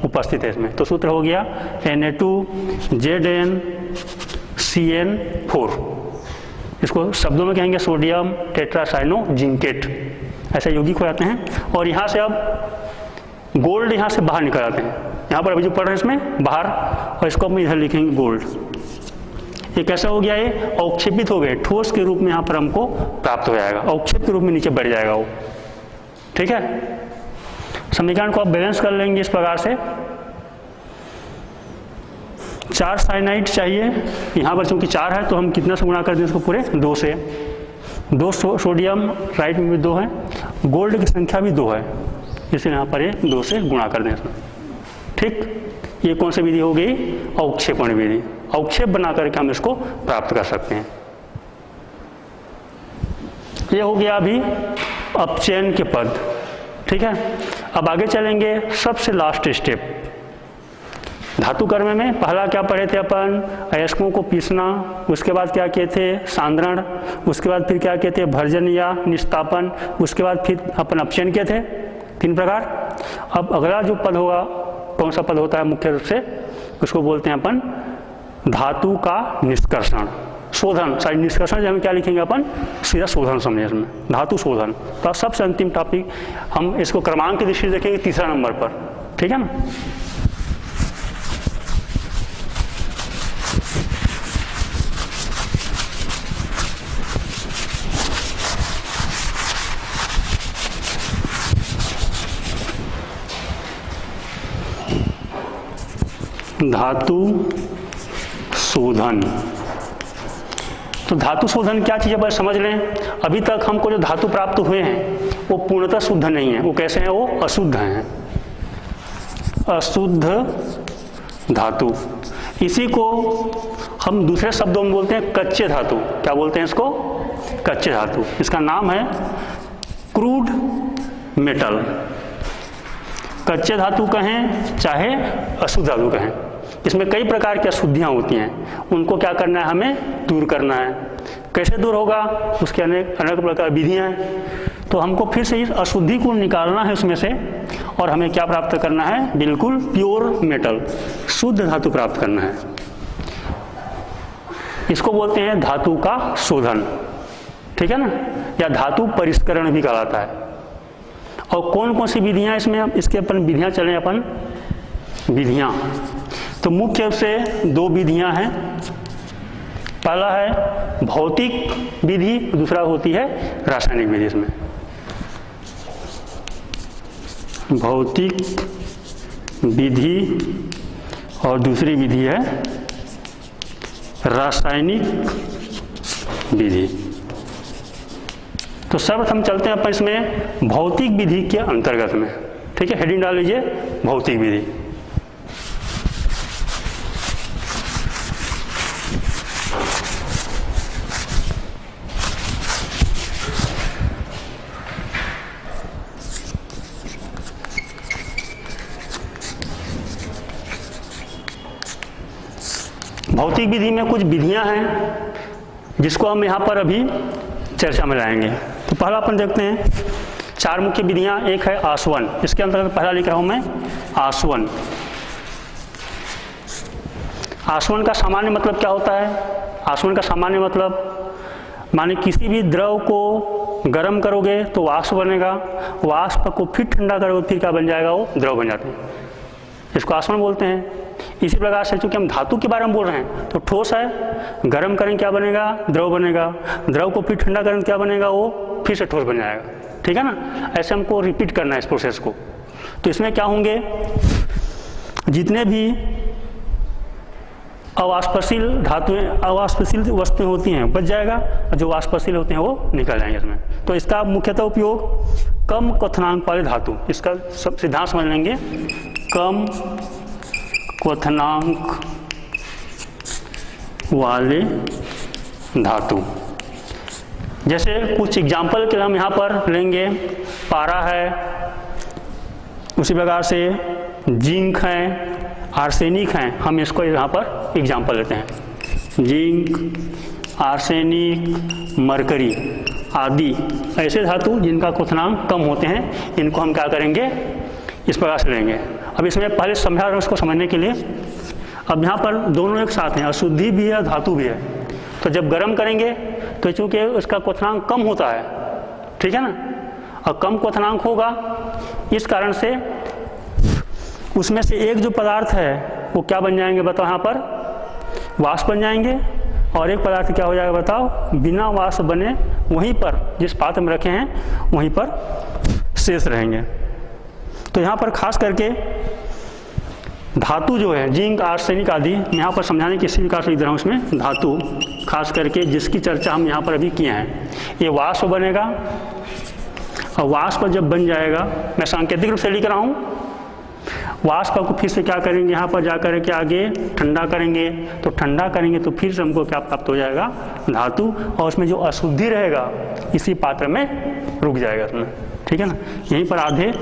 उपस्थित है इसमें। तो सूत्र हो गया Na2ZnCN4। इसको शब्दों में कहेंगे सोडियम टेट्रासाइनोजिंकेट, ऐसे यौगिक हो जाते हैं। और यहाँ से अब गोल्ड यहाँ से बाहर निकल जाते हैं, यहाँ पर अभी जो पढ़ रहे हैं इसमें बाहर, और इसको हम इधर लिखेंगे गोल्ड। ये कैसा हो गया, ये अवक्षेपित हो गए, ठोस के रूप में यहाँ पर हमको प्राप्त हो जाएगा, अवक्षेप के रूप में नीचे बढ़ जाएगा वो। ठीक है, समीकरण को आप बैलेंस कर लेंगे इस प्रकार से। 4 साइनाइड चाहिए, यहाँ पर चूंकि 4 है तो हम कितना से गुणा कर दें इसको, पूरे 2 से। 2 सोडियम राइट में भी 2 है, गोल्ड की संख्या भी 2 है, इसलिए यहाँ पर ये 2 से गुणा कर दें इसमें। ठीक, ये कौन सी विधि हो गई, अवक्षेपण विधि। अवक्षेप बना करके हम इसको प्राप्त कर सकते हैं। ये हो गया अभी अपचयन के पद। ठीक है, अब आगे चलेंगे, सबसे लास्ट स्टेप धातु कर्म में पहला क्या पढ़े थे अपन, अयस्कों को पीसना, उसके बाद क्या किए थे सांद्रण, उसके बाद फिर क्या किए थे भर्जन या निस्तापन, उसके बाद फिर अपन अपचयन किए थे, 3 प्रकार। अब अगला जो पद होगा, कौन सा पद होता है मुख्य रूप से, उसको बोलते हैं अपन धातु का निष्कर्षण, शोधन। सारी निष्कर्षण हम क्या लिखेंगे अपन, सीधा शोधन समझे इसमें, धातु शोधन। तो सबसे अंतिम टॉपिक हम इसको क्रमांक की दृष्टि से देखेंगे 3रा नंबर पर, ठीक है ना। धातु शोधन। तो धातु शोधन क्या चीज़ है पर समझ लें। अभी तक हमको जो धातु प्राप्त हुए हैं वो पूर्णतः शुद्ध नहीं है, वो कैसे हैं, वो अशुद्ध हैं, अशुद्ध धातु। इसी को हम दूसरे शब्दों में बोलते हैं कच्चे धातु। क्या बोलते हैं इसको, कच्चे धातु। इसका नाम है क्रूड मेटल। कच्चे धातु कहें चाहे अशुद्ध धातु कहें, इसमें कई प्रकार की अशुद्धियाँ होती हैं, उनको क्या करना है, हमें दूर करना है। कैसे दूर होगा, उसके अनेक प्रकार विधियाँ हैं। तो हमको फिर से इस अशुद्धि को निकालना है उसमें से, और हमें क्या प्राप्त करना है, बिल्कुल प्योर मेटल, शुद्ध धातु प्राप्त करना है। इसको बोलते हैं धातु का शोधन, ठीक है ना, या धातु परिष्करण भी कहलाता है। और कौन कौन सी विधियाँ इसमें, इसके अपन विधियाँ चलें अपन विधियाँ। तो मुख्य रूप से 2 विधियाँ हैं। पहला है भौतिक विधि, दूसरा होती है रासायनिक विधि। इसमें भौतिक विधि और दूसरी विधि है रासायनिक विधि। तो सर्वप्रथम चलते हैं अपन इसमें भौतिक विधि के अंतर्गत में, ठीक है। हेडिंग डाल लीजिए भौतिक विधि। भौतिक विधि में कुछ विधियां हैं जिसको हम यहाँ पर अभी चर्चा में लाएंगे। तो पहला अपन देखते हैं 4 मुख्य विधियां। एक है आसवन, इसके अंतर्गत पहला लिख रहा हूं मैं आसवन। आसवन का सामान्य मतलब क्या होता है, आसवन का सामान्य मतलब माने किसी भी द्रव को गर्म करोगे तो वाष्प बनेगा, वाष्प को फिर ठंडा करोगे फिर क्या बन जाएगा, वो द्रव बन जाते हैं, इसको आसवन बोलते हैं। इसी प्रकार से चूंकि हम धातु के बारे में बोल रहे हैं तो ठोस है, गर्म करें क्या बनेगा, द्रव बनेगा, द्रव को फिर ठंडा करें क्या बनेगा, वो फिर से ठोस बन जाएगा, ठीक है ना। ऐसे हमको रिपीट करना है इस प्रोसेस को। तो इसमें क्या होंगे, जितने भी अवाष्पशील धातुएं, अवाष्पशील वस्तुएं होती हैं बच जाएगा, और जो वाष्पशील होते हैं वो निकल जाएंगे इसमें। तो इसका मुख्यतः उपयोग कम क्वथनांक वाले धातु, इसका सिद्धांत समझ लेंगे, कम क्वथनांक वाले धातु। जैसे कुछ एग्जाम्पल के हम यहाँ पर लेंगे, पारा है, उसी प्रकार से जिंक है, आर्सेनिक है। हम इसको यहाँ पर एग्जाम्पल लेते हैं, जिंक, आर्सेनिक, मरकरी आदि ऐसे धातु जिनका क्वथनांक कम होते हैं, इनको हम क्या करेंगे, इस प्रकार से लेंगे। अब इसमें पहले समझा रहा हूँ इसको समझने के लिए। अब यहाँ पर दोनों एक साथ हैं, अशुद्धि भी है धातु भी है। तो जब गर्म करेंगे तो चूंकि उसका क्वथनांक कम होता है, ठीक है ना, और कम क्वथनांक होगा, इस कारण से उसमें से एक जो पदार्थ है वो क्या बन जाएंगे बताओ, यहाँ पर वाष्प बन जाएंगे, और एक पदार्थ क्या हो जाएगा बताओ, बिना वाष्प बने वहीं पर जिस पात्र में रखे हैं वहीं पर शेष रहेंगे। तो यहाँ पर खास करके धातु जो है जिंक, आर्सेनिक आदि, यहाँ पर समझाने की इसी विकास लिख रहा हूँ, इसमें धातु खास करके जिसकी चर्चा हम यहाँ पर अभी किए हैं, ये वाष्प बनेगा, और वाष्प जब बन जाएगा, मैं सांकेतिक रूप से लिख रहा हूँ, वाष्प को फिर से क्या करेंगे, यहाँ पर जाकर के आगे ठंडा करेंगे, तो ठंडा करेंगे तो फिर से हमको क्या प्राप्त हो जाएगा, धातु, और उसमें जो अशुद्धि रहेगा इसी पात्र में रुक जाएगा उसमें, ठीक है ना। यहीं पर आधे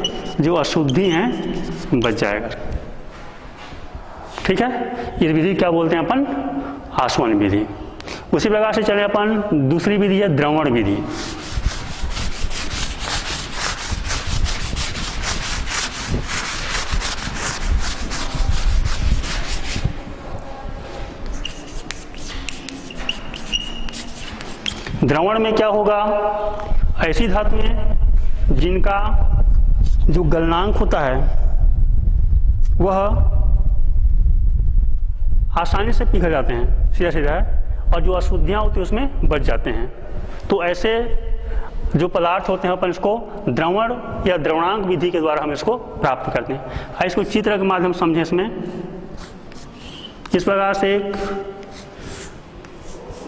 जो अशुद्धि हैं बच जाएगा, ठीक है, इस विधि क्या बोलते हैं अपन? आसवन विधि। उसी प्रकार से चले अपन, दूसरी विधि है द्रवण विधि। द्रवण में क्या होगा? ऐसी धातुएं जिनका जो गलनांक होता है वह आसानी से पिघल जाते हैं, सीधा सीधा है, और जो अशुद्धियां होती हैं उसमें बच जाते हैं। तो ऐसे जो पदार्थ होते हैं अपन इसको द्रवण या द्रवणांक विधि के द्वारा हम इसको प्राप्त करते हैं। इसको चित्र के माध्यम से समझें। इसमें इस प्रकार से एक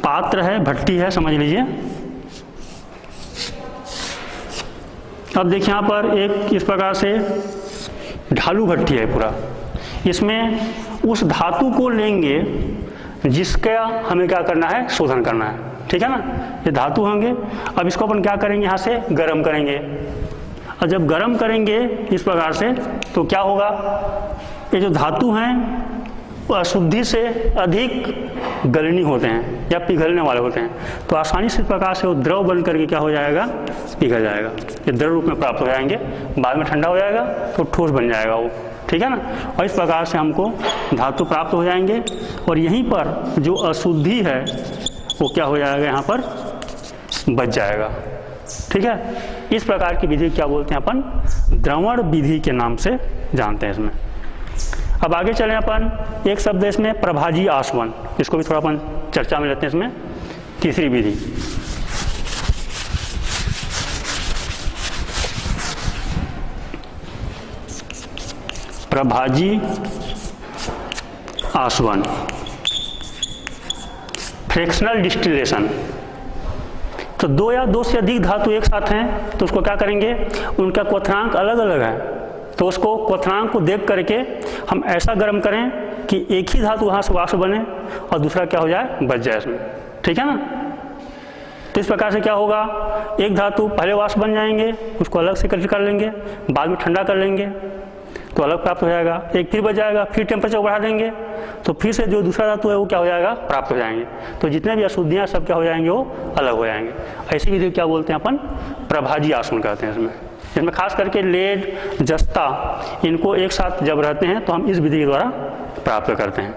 पात्र है, भट्टी है, समझ लीजिए। अब देखिए यहाँ पर एक इस प्रकार से ढालू भट्टी है पूरा। इसमें उस धातु को लेंगे जिसका हमें क्या करना है? शोधन करना है, ठीक है ना। ये धातु होंगे। अब इसको अपन क्या करेंगे? यहाँ से गर्म करेंगे, और जब गर्म करेंगे इस प्रकार से तो क्या होगा? ये जो धातु हैं वो अशुद्धि से अधिक गलनी होते हैं या पिघलने वाले होते हैं, तो आसानी से इस प्रकार से वो द्रव बन करके क्या हो जाएगा? पिघल जाएगा। ये द्रव रूप में प्राप्त हो जाएंगे, बाद में ठंडा हो जाएगा तो ठोस बन जाएगा वो, ठीक है ना। और इस प्रकार से हमको धातु प्राप्त हो जाएंगे, और यहीं पर जो अशुद्धि है वो क्या हो जाएगा? यहाँ पर बच जाएगा, ठीक है। इस प्रकार की विधि क्या बोलते हैं अपन? द्रवण विधि के नाम से जानते हैं इसमें। अब आगे चलें अपन, एक शब्द है इसमें प्रभाजी आसवन, इसको भी थोड़ा अपन चर्चा में लेते हैं। इसमें तीसरी विधि प्रभाजी आसवन, फ्रैक्शनल डिस्टिलेशन। तो दो या दो से अधिक धातु एक साथ हैं तो उसको क्या करेंगे? उनका क्वथनांक अलग अलग है, तो उसको क्वथनांक को देख करके हम ऐसा गर्म करें कि एक ही धातु वहाँ से वाष्प बने और दूसरा क्या हो जाए? बच जाए इसमें, ठीक है ना। तो इस प्रकार से क्या होगा? एक धातु पहले वाष्प बन जाएंगे, उसको अलग से इकट्ठा कर लेंगे, बाद में ठंडा कर लेंगे तो अलग प्राप्त हो जाएगा। एक फिर बच जाएगा, फिर टेम्परेचर बढ़ा देंगे तो फिर से जो दूसरा धातु है वो क्या हो जाएगा? प्राप्त हो जाएंगे। तो जितने भी अशुद्धियाँ सब क्या हो जाएंगे? वो अलग हो जाएंगे। ऐसी विधि क्या बोलते हैं अपन? प्रभाजी आसवन कहते हैं। इसमें खास करके लेड, जस्ता, इनको एक साथ जब रहते हैं तो हम इस विधि के द्वारा प्राप्त करते हैं।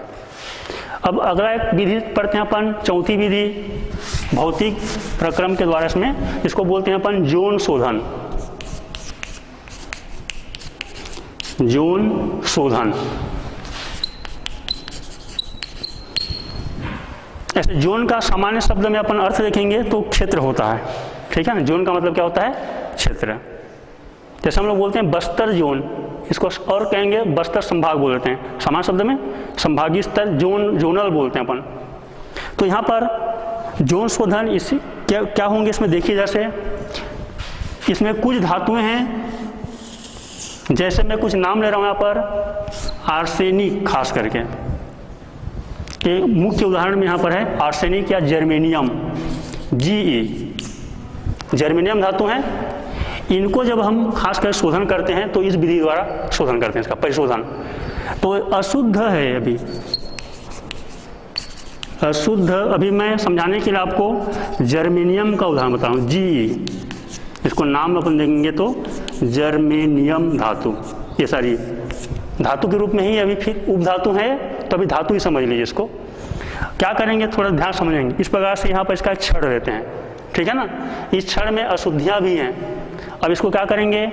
अब अगला एक विधि पढ़ते हैं अपन, चौथी विधि भौतिक प्रक्रम के द्वारा। इसमें इसको बोलते हैं अपन जोन शोधन। जोन शोधन, ऐसे जोन का सामान्य शब्द में अपन अर्थ देखेंगे तो क्षेत्र होता है, ठीक है ना। जोन का मतलब क्या होता है? क्षेत्र। जैसे हम लोग बोलते हैं बस्तर जोन, इसको और कहेंगे बस्तर संभाग बोल देते हैं। सामान्य शब्द में संभागीय स्तर जोन, जोनल बोलते हैं अपन। तो यहाँ पर जोन शोधन इसी क्या होंगे इसमें देखिए। जैसे इसमें कुछ धातुएं हैं, जैसे मैं कुछ नाम ले रहा हूँ यहाँ पर, आर्सेनिक खास करके एक मुख्य उदाहरण में यहाँ पर है आर्सेनिक या जर्मेनियम, Ge, जर्मेनियम धातु हैं। इनको जब हम खास कर शोधन करते हैं तो इस विधि द्वारा शोधन करते हैं, इसका परिशोधन। तो अशुद्ध है अभी, अशुद्ध, अभी मैं समझाने के लिए आपको जर्मेनियम का उदाहरण बता रहा हूँ, Ge, इसको नाम अपन देखेंगे तो जर्मेनियम धातु। ये सारी धातु के रूप में ही अभी फिर उपधातु है, तो अभी धातु ही समझ लीजिए इसको। क्या करेंगे? थोड़ा ध्यान समझेंगे। इस प्रकार से यहाँ पर इसका क्षण रहते हैं, ठीक है ना। इस क्षण में अशुद्धियाँ भी हैं। अब इसको क्या करेंगे?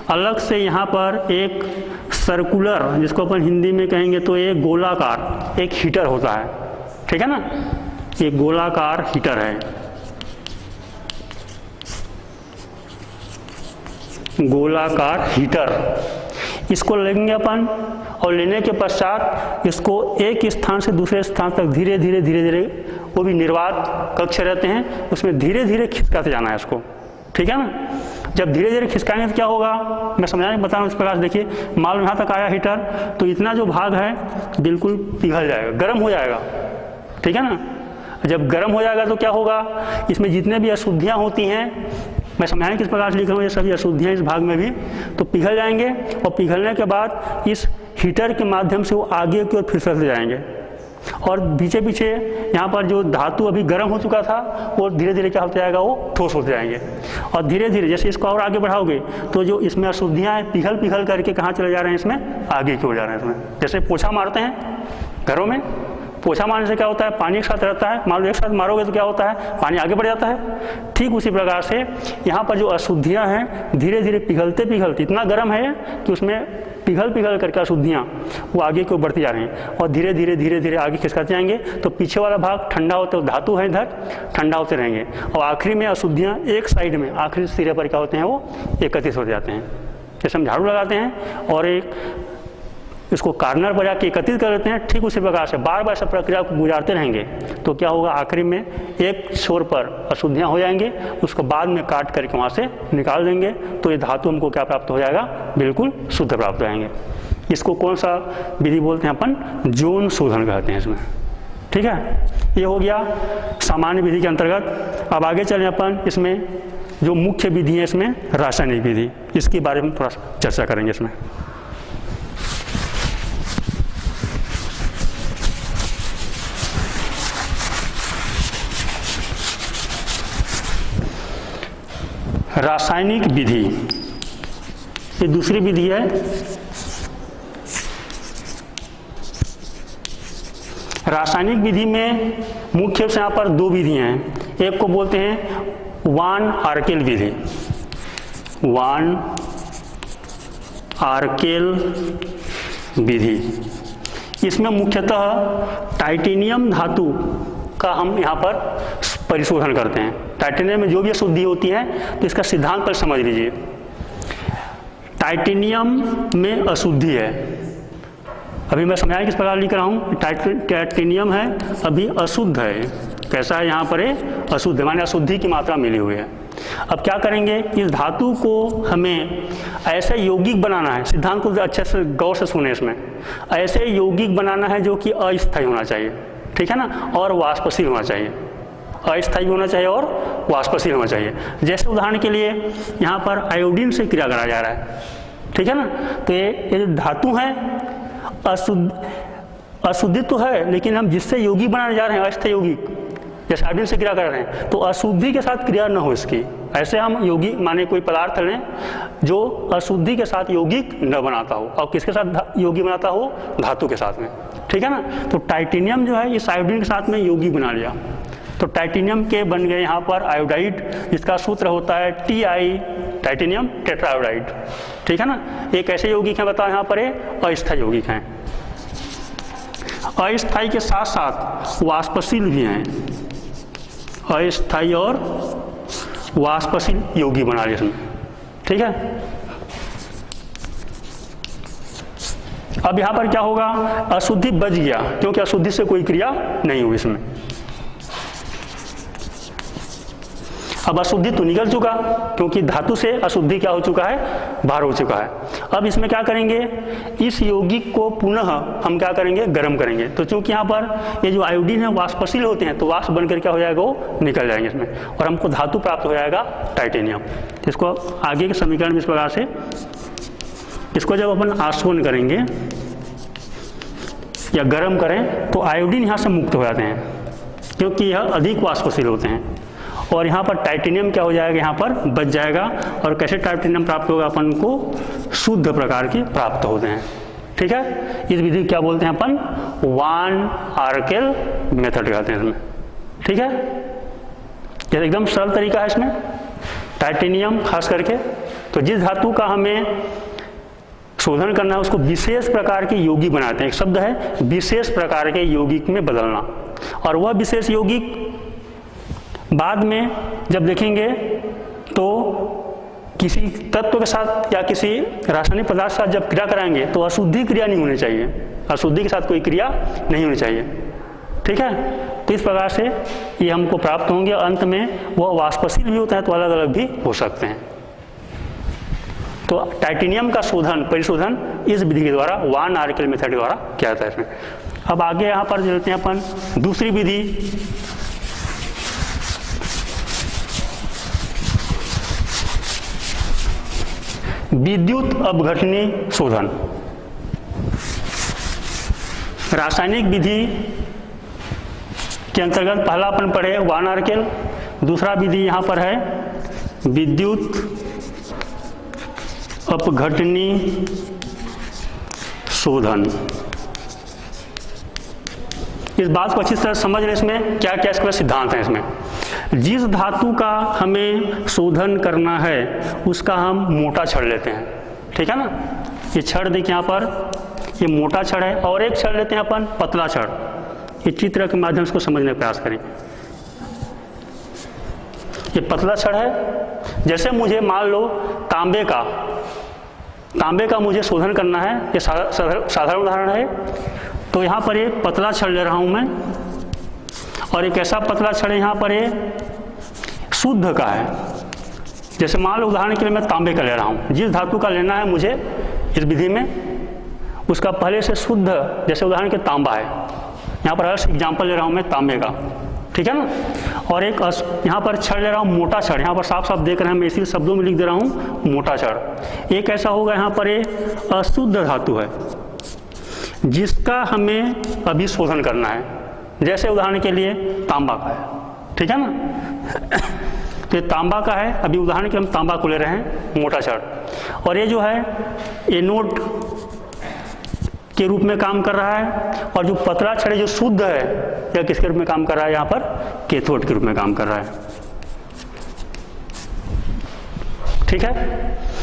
अलग से यहाँ पर एक सर्कुलर, जिसको अपन हिंदी में कहेंगे तो एक गोलाकार एक हीटर होता है, ठीक है ना। एक गोलाकार हीटर है, गोलाकार हीटर। इसको लेंगे अपन, और लेने के पश्चात इसको एक स्थान से दूसरे स्थान तक धीरे धीरे धीरे धीरे, वो भी निर्वात कक्ष रहते हैं उसमें धीरे धीरे खिसकाते जाना है इसको, ठीक है ना। जब धीरे धीरे खिसकाएंगे तो क्या होगा? मैं समझाने बता रहा हूँ। इस प्रकार से देखिए, मालूम यहाँ तक आया हीटर, तो इतना जो भाग है बिल्कुल पिघल जाएगा, गर्म हो जाएगा, ठीक है ना। जब गर्म हो जाएगा तो क्या होगा? इसमें जितने भी अशुद्धियाँ होती हैं, मैं समझाने किस प्रकार से लिख रहा हूँ, ये सभी अशुद्धियाँ इस भाग में भी तो पिघल जाएंगे, और पिघलने के बाद इस हीटर के माध्यम से वो आगे की ओर फिसलते जाएंगे और पीछे पीछे यहाँ पर जो धातु अभी गर्म हो चुका था वो धीरे धीरे क्या होता जाएगा, वो ठोस होते जाएंगे। और धीरे धीरे जैसे इसको और आगे बढ़ाओगे तो जो इसमें अशुद्धियाँ हैं पिघल पिघल करके कहाँ चले जा रहे हैं, इसमें आगे की ओर जा रहे हैं। इसमें जैसे पोछा मारते हैं घरों में, पोछा मारने से क्या होता है, पानी एक साथ रहता है, मान लो एक साथ मारोगे तो क्या होता है, पानी आगे बढ़ जाता है। ठीक उसी प्रकार से यहाँ पर जो अशुद्धियाँ हैं धीरे धीरे पिघलते पिघलते इतना गर्म है कि उसमें पिघल पिघल करके अशुद्धियाँ वो आगे को बढ़ती जा रही हैं और धीरे धीरे धीरे धीरे आगे खिसकाते जाएंगे। तो पीछे वाला भाग ठंडा होते, धातु है इधर, ठंडा होते रहेंगे और आखिरी में अशुद्धियाँ एक साइड में आखिरी सिरे पर क्या होते हैं, वो एकत्रित हो जाते हैं। जैसे हम झाड़ू लगाते हैं और एक इसको कार्नर पर जाके एकत्रित कर लेते हैं, ठीक उसी प्रकार से बार बार सब प्रक्रिया को गुजारते रहेंगे तो क्या होगा, आखिरी में एक छोर पर अशुद्धियाँ हो जाएंगे, उसको बाद में काट करके वहाँ से निकाल देंगे तो ये धातु हमको क्या प्राप्त हो जाएगा, बिल्कुल शुद्ध प्राप्त हो जाएंगे। इसको कौन सा विधि बोलते हैं अपन, जोन शोधन कहते हैं इसमें। ठीक है, ये हो गया सामान्य विधि के अंतर्गत। अब आगे चलें अपन, इसमें जो मुख्य विधि है इसमें रासायनिक विधि, इसके बारे में थोड़ा चर्चा करेंगे इसमें। रासायनिक विधि ये दूसरी विधि है। रासायनिक विधि में मुख्य रूप से यहाँ पर दो विधियां हैं। एक को बोलते हैं वान आर्केल विधि, वान आर्केल विधि। इसमें मुख्यतः टाइटेनियम धातु का हम यहाँ पर परिशोधन करते हैं। टाइटेनियम में जो भी अशुद्धि होती है तो इसका सिद्धांत पर समझ लीजिए। टाइटेनियम में अशुद्धि है, अभी मैं समझाया किस प्रकार लिख रहा हूँ। टाइटेनियम है अभी अशुद्ध है, कैसा है यहाँ पर अशुद्ध, माने अशुद्धि की मात्रा मिली हुई है। अब क्या करेंगे, इस धातु को हमें ऐसे यौगिक बनाना है, सिद्धांत को अच्छे से गौर से सुने, इसमें ऐसे यौगिक बनाना है जो कि अस्थायी होना चाहिए, ठीक है ना, और वाष्पशील होना चाहिए, अस्थायी होना चाहिए और वाष्पशील होना चाहिए। जैसे उदाहरण के लिए यहाँ पर आयोडीन से क्रिया कराया जा रहा है, ठीक है ना, तो ये धातु है अशुद्धि तो है, लेकिन हम जिससे यौगिक बनाने जा रहे हैं अस्थायी यौगिक, जैसे आयोडीन से क्रिया कर रहे हैं, तो अशुद्धि के साथ क्रिया न हो इसकी। ऐसे हम यौगिक माने कोई पदार्थ लें जो अशुद्धि के साथ यौगिक न बनाता हो, और किसके साथ यौगिक बनाता हो, धातु के साथ में, ठीक है ना। तो टाइटेनियम जो है इस आयोडीन के साथ में यौगिक बना लिया, तो टाइटेनियम के बन गए यहाँ पर आयोडाइड, जिसका सूत्र होता है Ti, टाइटेनियम टेट्राआयोडाइड, ठीक है ना। एक ऐसे यौगिक हैं बताओ यहाँ पर अस्थायी यौगिक हैं, अस्थायी के साथ साथ वाष्पशील भी हैं, अस्थायी और वाष्पशील यौगिक बना लिया इसमें, ठीक है। अब यहाँ पर क्या होगा, अशुद्धि बच गया क्योंकि अशुद्धि से कोई क्रिया नहीं हुई इसमें। अब अशुद्धि तो निकल चुका क्योंकि धातु से अशुद्धि क्या हो चुका है, बाहर हो चुका है। अब इसमें क्या करेंगे, इस यौगिक को पुनः हम क्या करेंगे, गर्म करेंगे। तो चूंकि यहाँ पर ये जो आयोडीन है वाष्पशील होते हैं, तो वाष्प बनकर क्या हो जाएगा, वो निकल जाएंगे इसमें, और हमको धातु प्राप्त हो जाएगा टाइटेनियम। इसको आगे के समीकरण में इस प्रकार से, इसको जब अपन आशोधन करेंगे या गर्म करें तो आयोडीन यहाँ से मुक्त हो जाते हैं क्योंकि यह अधिक वाष्पशील होते हैं, और यहाँ पर टाइटेनियम क्या हो जाएगा, यहाँ पर बच जाएगा। और कैसे टाइटेनियम प्राप्त होगा, अपन को शुद्ध प्रकार के प्राप्त होते हैं, ठीक है। इस विधि क्या बोलते हैं अपन, वान आर्केल मेथड कहते हैं इसमें, ठीक है। यह एकदम सरल तरीका है इसमें, टाइटेनियम खास करके। तो जिस धातु का हमें शोधन करना है उसको विशेष प्रकार के यौगिक बनाते हैं, एक शब्द है विशेष प्रकार के यौगिक में बदलना, और वह विशेष यौगिक बाद में जब देखेंगे तो किसी तत्व के साथ या किसी रासायनिक पदार्थ के साथ जब क्रिया कराएंगे तो अशुद्धि क्रिया नहीं होनी चाहिए, अशुद्धि के साथ कोई क्रिया नहीं होनी चाहिए, ठीक है। तो इस प्रकार से ये हमको प्राप्त होंगे। अंत में वो वाष्पशील भी होता है तो अलग अलग भी हो सकते हैं। तो टाइटेनियम का शोधन, परिशोधन इस विधि के द्वारा, वान आर्केल मेथड के द्वारा किया जाता है इसमें। अब आगे यहाँ पर चलते हैं अपन दूसरी विधि, विद्युत अपघटनी शोधन। रासायनिक विधि के अंतर्गत पहला अपन पढ़े वन आर्केल, दूसरा विधि यहाँ पर है विद्युत अपघटनी शोधन। इस बात को अच्छी तरह समझ लें, इसमें क्या क्या इसके सिद्धांत हैं। इसमें जिस धातु का हमें शोधन करना है उसका हम मोटा छड़ लेते हैं, ठीक है ना। ये छड़ देखिए यहाँ पर, ये मोटा छड़ है, और एक छड़ लेते हैं अपन पतला छड़। ये चित्र के माध्यम से इसको समझने का प्रयास करें। ये पतला छड़ है। जैसे मुझे मान लो तांबे का मुझे शोधन करना है, ये साधारण उदाहरण है। तो यहाँ पर एक पतला छड़ ले रहा हूँ मैं, और एक ऐसा पतला छड़ यहाँ पर ये शुद्ध का है। जैसे मान लो उदाहरण के लिए मैं तांबे का ले रहा हूँ, जिस धातु का लेना है मुझे इस विधि में, उसका पहले से शुद्ध, जैसे उदाहरण के तांबा है, यहाँ पर एग्जाम्पल ले रहा हूँ मैं तांबे का, ठीक है ना। और एक यहाँ पर छड़ ले रहा हूँ मोटा छड़, यहाँ पर साफ साफ देख रहे हैं, मैं इसी शब्दों में लिख दे रहा हूँ मोटा छड़। एक ऐसा होगा यहाँ पर ये अशुद्ध धातु है जिसका हमें अभी शोधन करना है, जैसे उदाहरण के लिए तांबा का है, ठीक है ना। तो ये तांबा का है, अभी उदाहरण के हम तांबा को ले रहे हैं मोटा छड़, और ये जो है एनोड के रूप में काम कर रहा है, और जो पतला छड़ जो शुद्ध है यह किसके रूप में काम कर रहा है, यहाँ पर कैथोड के रूप में काम कर रहा है, ठीक है।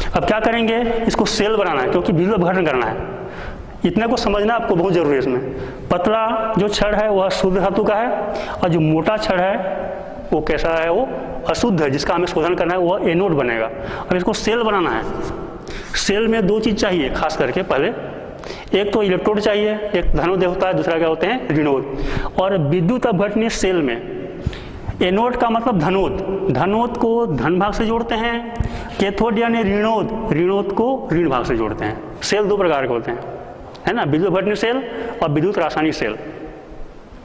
अब क्या करेंगे, इसको सेल बनाना है, क्योंकि विद्युत अपघटन करना है। इतने को समझना आपको बहुत जरूरी है। इसमें पतला जो छड़ है वह शुद्ध धातु का है, और जो मोटा छड़ है वो कैसा है, वो अशुद्ध है, जिसका हमें शोधन करना है, वह एनोड बनेगा। अब इसको सेल बनाना है। सेल में दो चीज़ चाहिए खास करके, पहले एक तो इलेक्ट्रोड चाहिए, एक धनोद होता है, दूसरा क्या होते हैं ऋणोद। और विद्युत अपघटनी सेल में एनोड का मतलब धनोद, धनोद को धन भाग से जोड़ते हैं, कैथोड यानी ऋणोद को ऋण भाग से जोड़ते हैं। सेल दो प्रकार के होते हैं, है ना, विद्युत अपघटनी सेल और विद्युत रासायनिक सेल।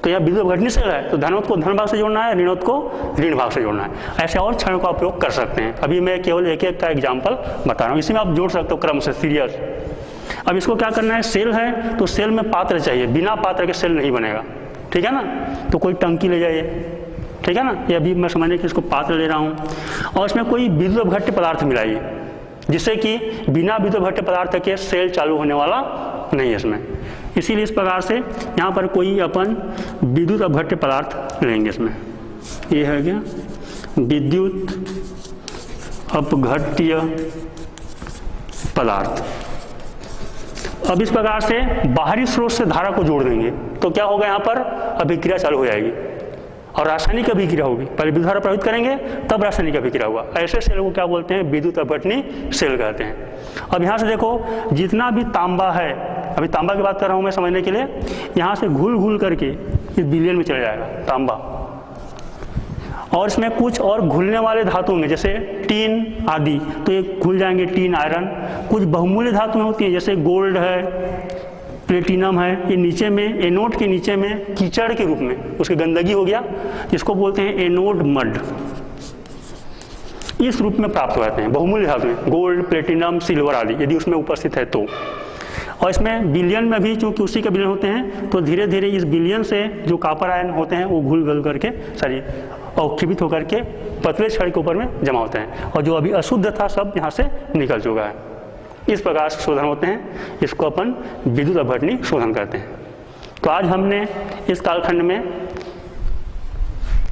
तो यह विद्युत अपघटनी सेल है, तो धनोद को धन भाग से जोड़ना है, ऋणोद को ऋण भाग से जोड़ना है। ऐसे और क्षणों का उपयोग कर सकते हैं। अभी मैं केवल एक एक का एग्जाम्पल बता रहा हूँ, इसी में आप जोड़ सकते हो क्रम से, सीरियस। अब इसको क्या करना है, सेल है तो सेल में पात्र चाहिए, बिना पात्र के सेल नहीं बनेगा, ठीक है ना। तो कोई टंकी ले जाइए, ठीक है ना। ये अभी मैं समझने के इसको पात्र ले रहा हूँ, और इसमें कोई विद्युत अपघट्य पदार्थ मिलाइए, जिससे कि बिना विद्युत अपघट्य पदार्थ के सेल चालू होने वाला नहीं है इसमें। इसीलिए इस प्रकार से यहाँ पर कोई अपन विद्युत अपघट्य पदार्थ लेंगे इसमें। ये है क्या, विद्युत अपघट्य पदार्थ। अब इस प्रकार से बाहरी स्रोत से धारा को जोड़ देंगे, तो क्या होगा, यहाँ पर अभिक्रिया चालू हो जाएगी, और रासायनिक अभिक्रिया होगी। पहले विद्युत धारा प्रभावित करेंगे तब रासायनिक अभिक्रिया होगा। ऐसे सेल को क्या बोलते हैं, विद्युत अपघटनी सेल कहते हैं। अब यहाँ से देखो, जितना भी तांबा है, अभी तांबा की बात कर रहा हूँ मैं समझने के लिए, यहाँ से घुल घुल करके इस विलयन में चला जाएगा तांबा, और इसमें कुछ और घुलने वाले धातु होंगे, जैसे टीन आदि, तो ये घुल जाएंगे, टीन, आयरन। कुछ बहुमूल्य धातुएं होती हैं, जैसे गोल्ड है, प्लेटिनम है, ये नीचे में, एनोड के नीचे में कीचड़ के रूप में उसकी गंदगी हो गया, इसको बोलते हैं एनोड मड। इस रूप में प्राप्त हो जाते हैं बहुमूल्य धातुएं, गोल्ड, प्लेटिनम, सिल्वर आदि, यदि उसमें उपस्थित है तो। और इसमें विलयन में भी चूंकि उसी के विलयन होते हैं, तो धीरे धीरे इस विलयन से जो कॉपर आयन होते हैं वो घुल घुल करके अवक्षेपित होकर के पतले छड़ के ऊपर में जमा होते हैं, और जो अभी अशुद्ध था सब यहाँ से निकल चुका है। इस प्रकार से शोधन होते हैं, इसको अपन विद्युत अपघटनी शोधन कहते हैं। तो आज हमने इस कालखंड में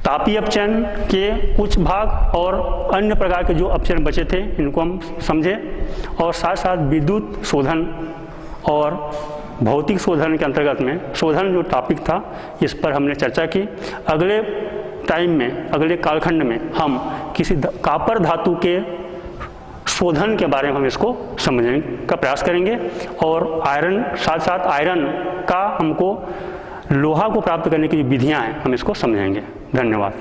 तापीय अपचयन के कुछ भाग और अन्य प्रकार के जो अपचयन बचे थे इनको हम समझे, और साथ साथ विद्युत शोधन और भौतिक शोधन के अंतर्गत में शोधन जो टॉपिक था इस पर हमने चर्चा की। अगले टाइम में, अगले कालखंड में हम किसी कॉपर धातु के शोधन के बारे में हम इसको समझने का प्रयास करेंगे, और आयरन, साथ साथ आयरन का हमको लोहा को प्राप्त करने की जो विधियां हैं हम इसको समझेंगे। धन्यवाद।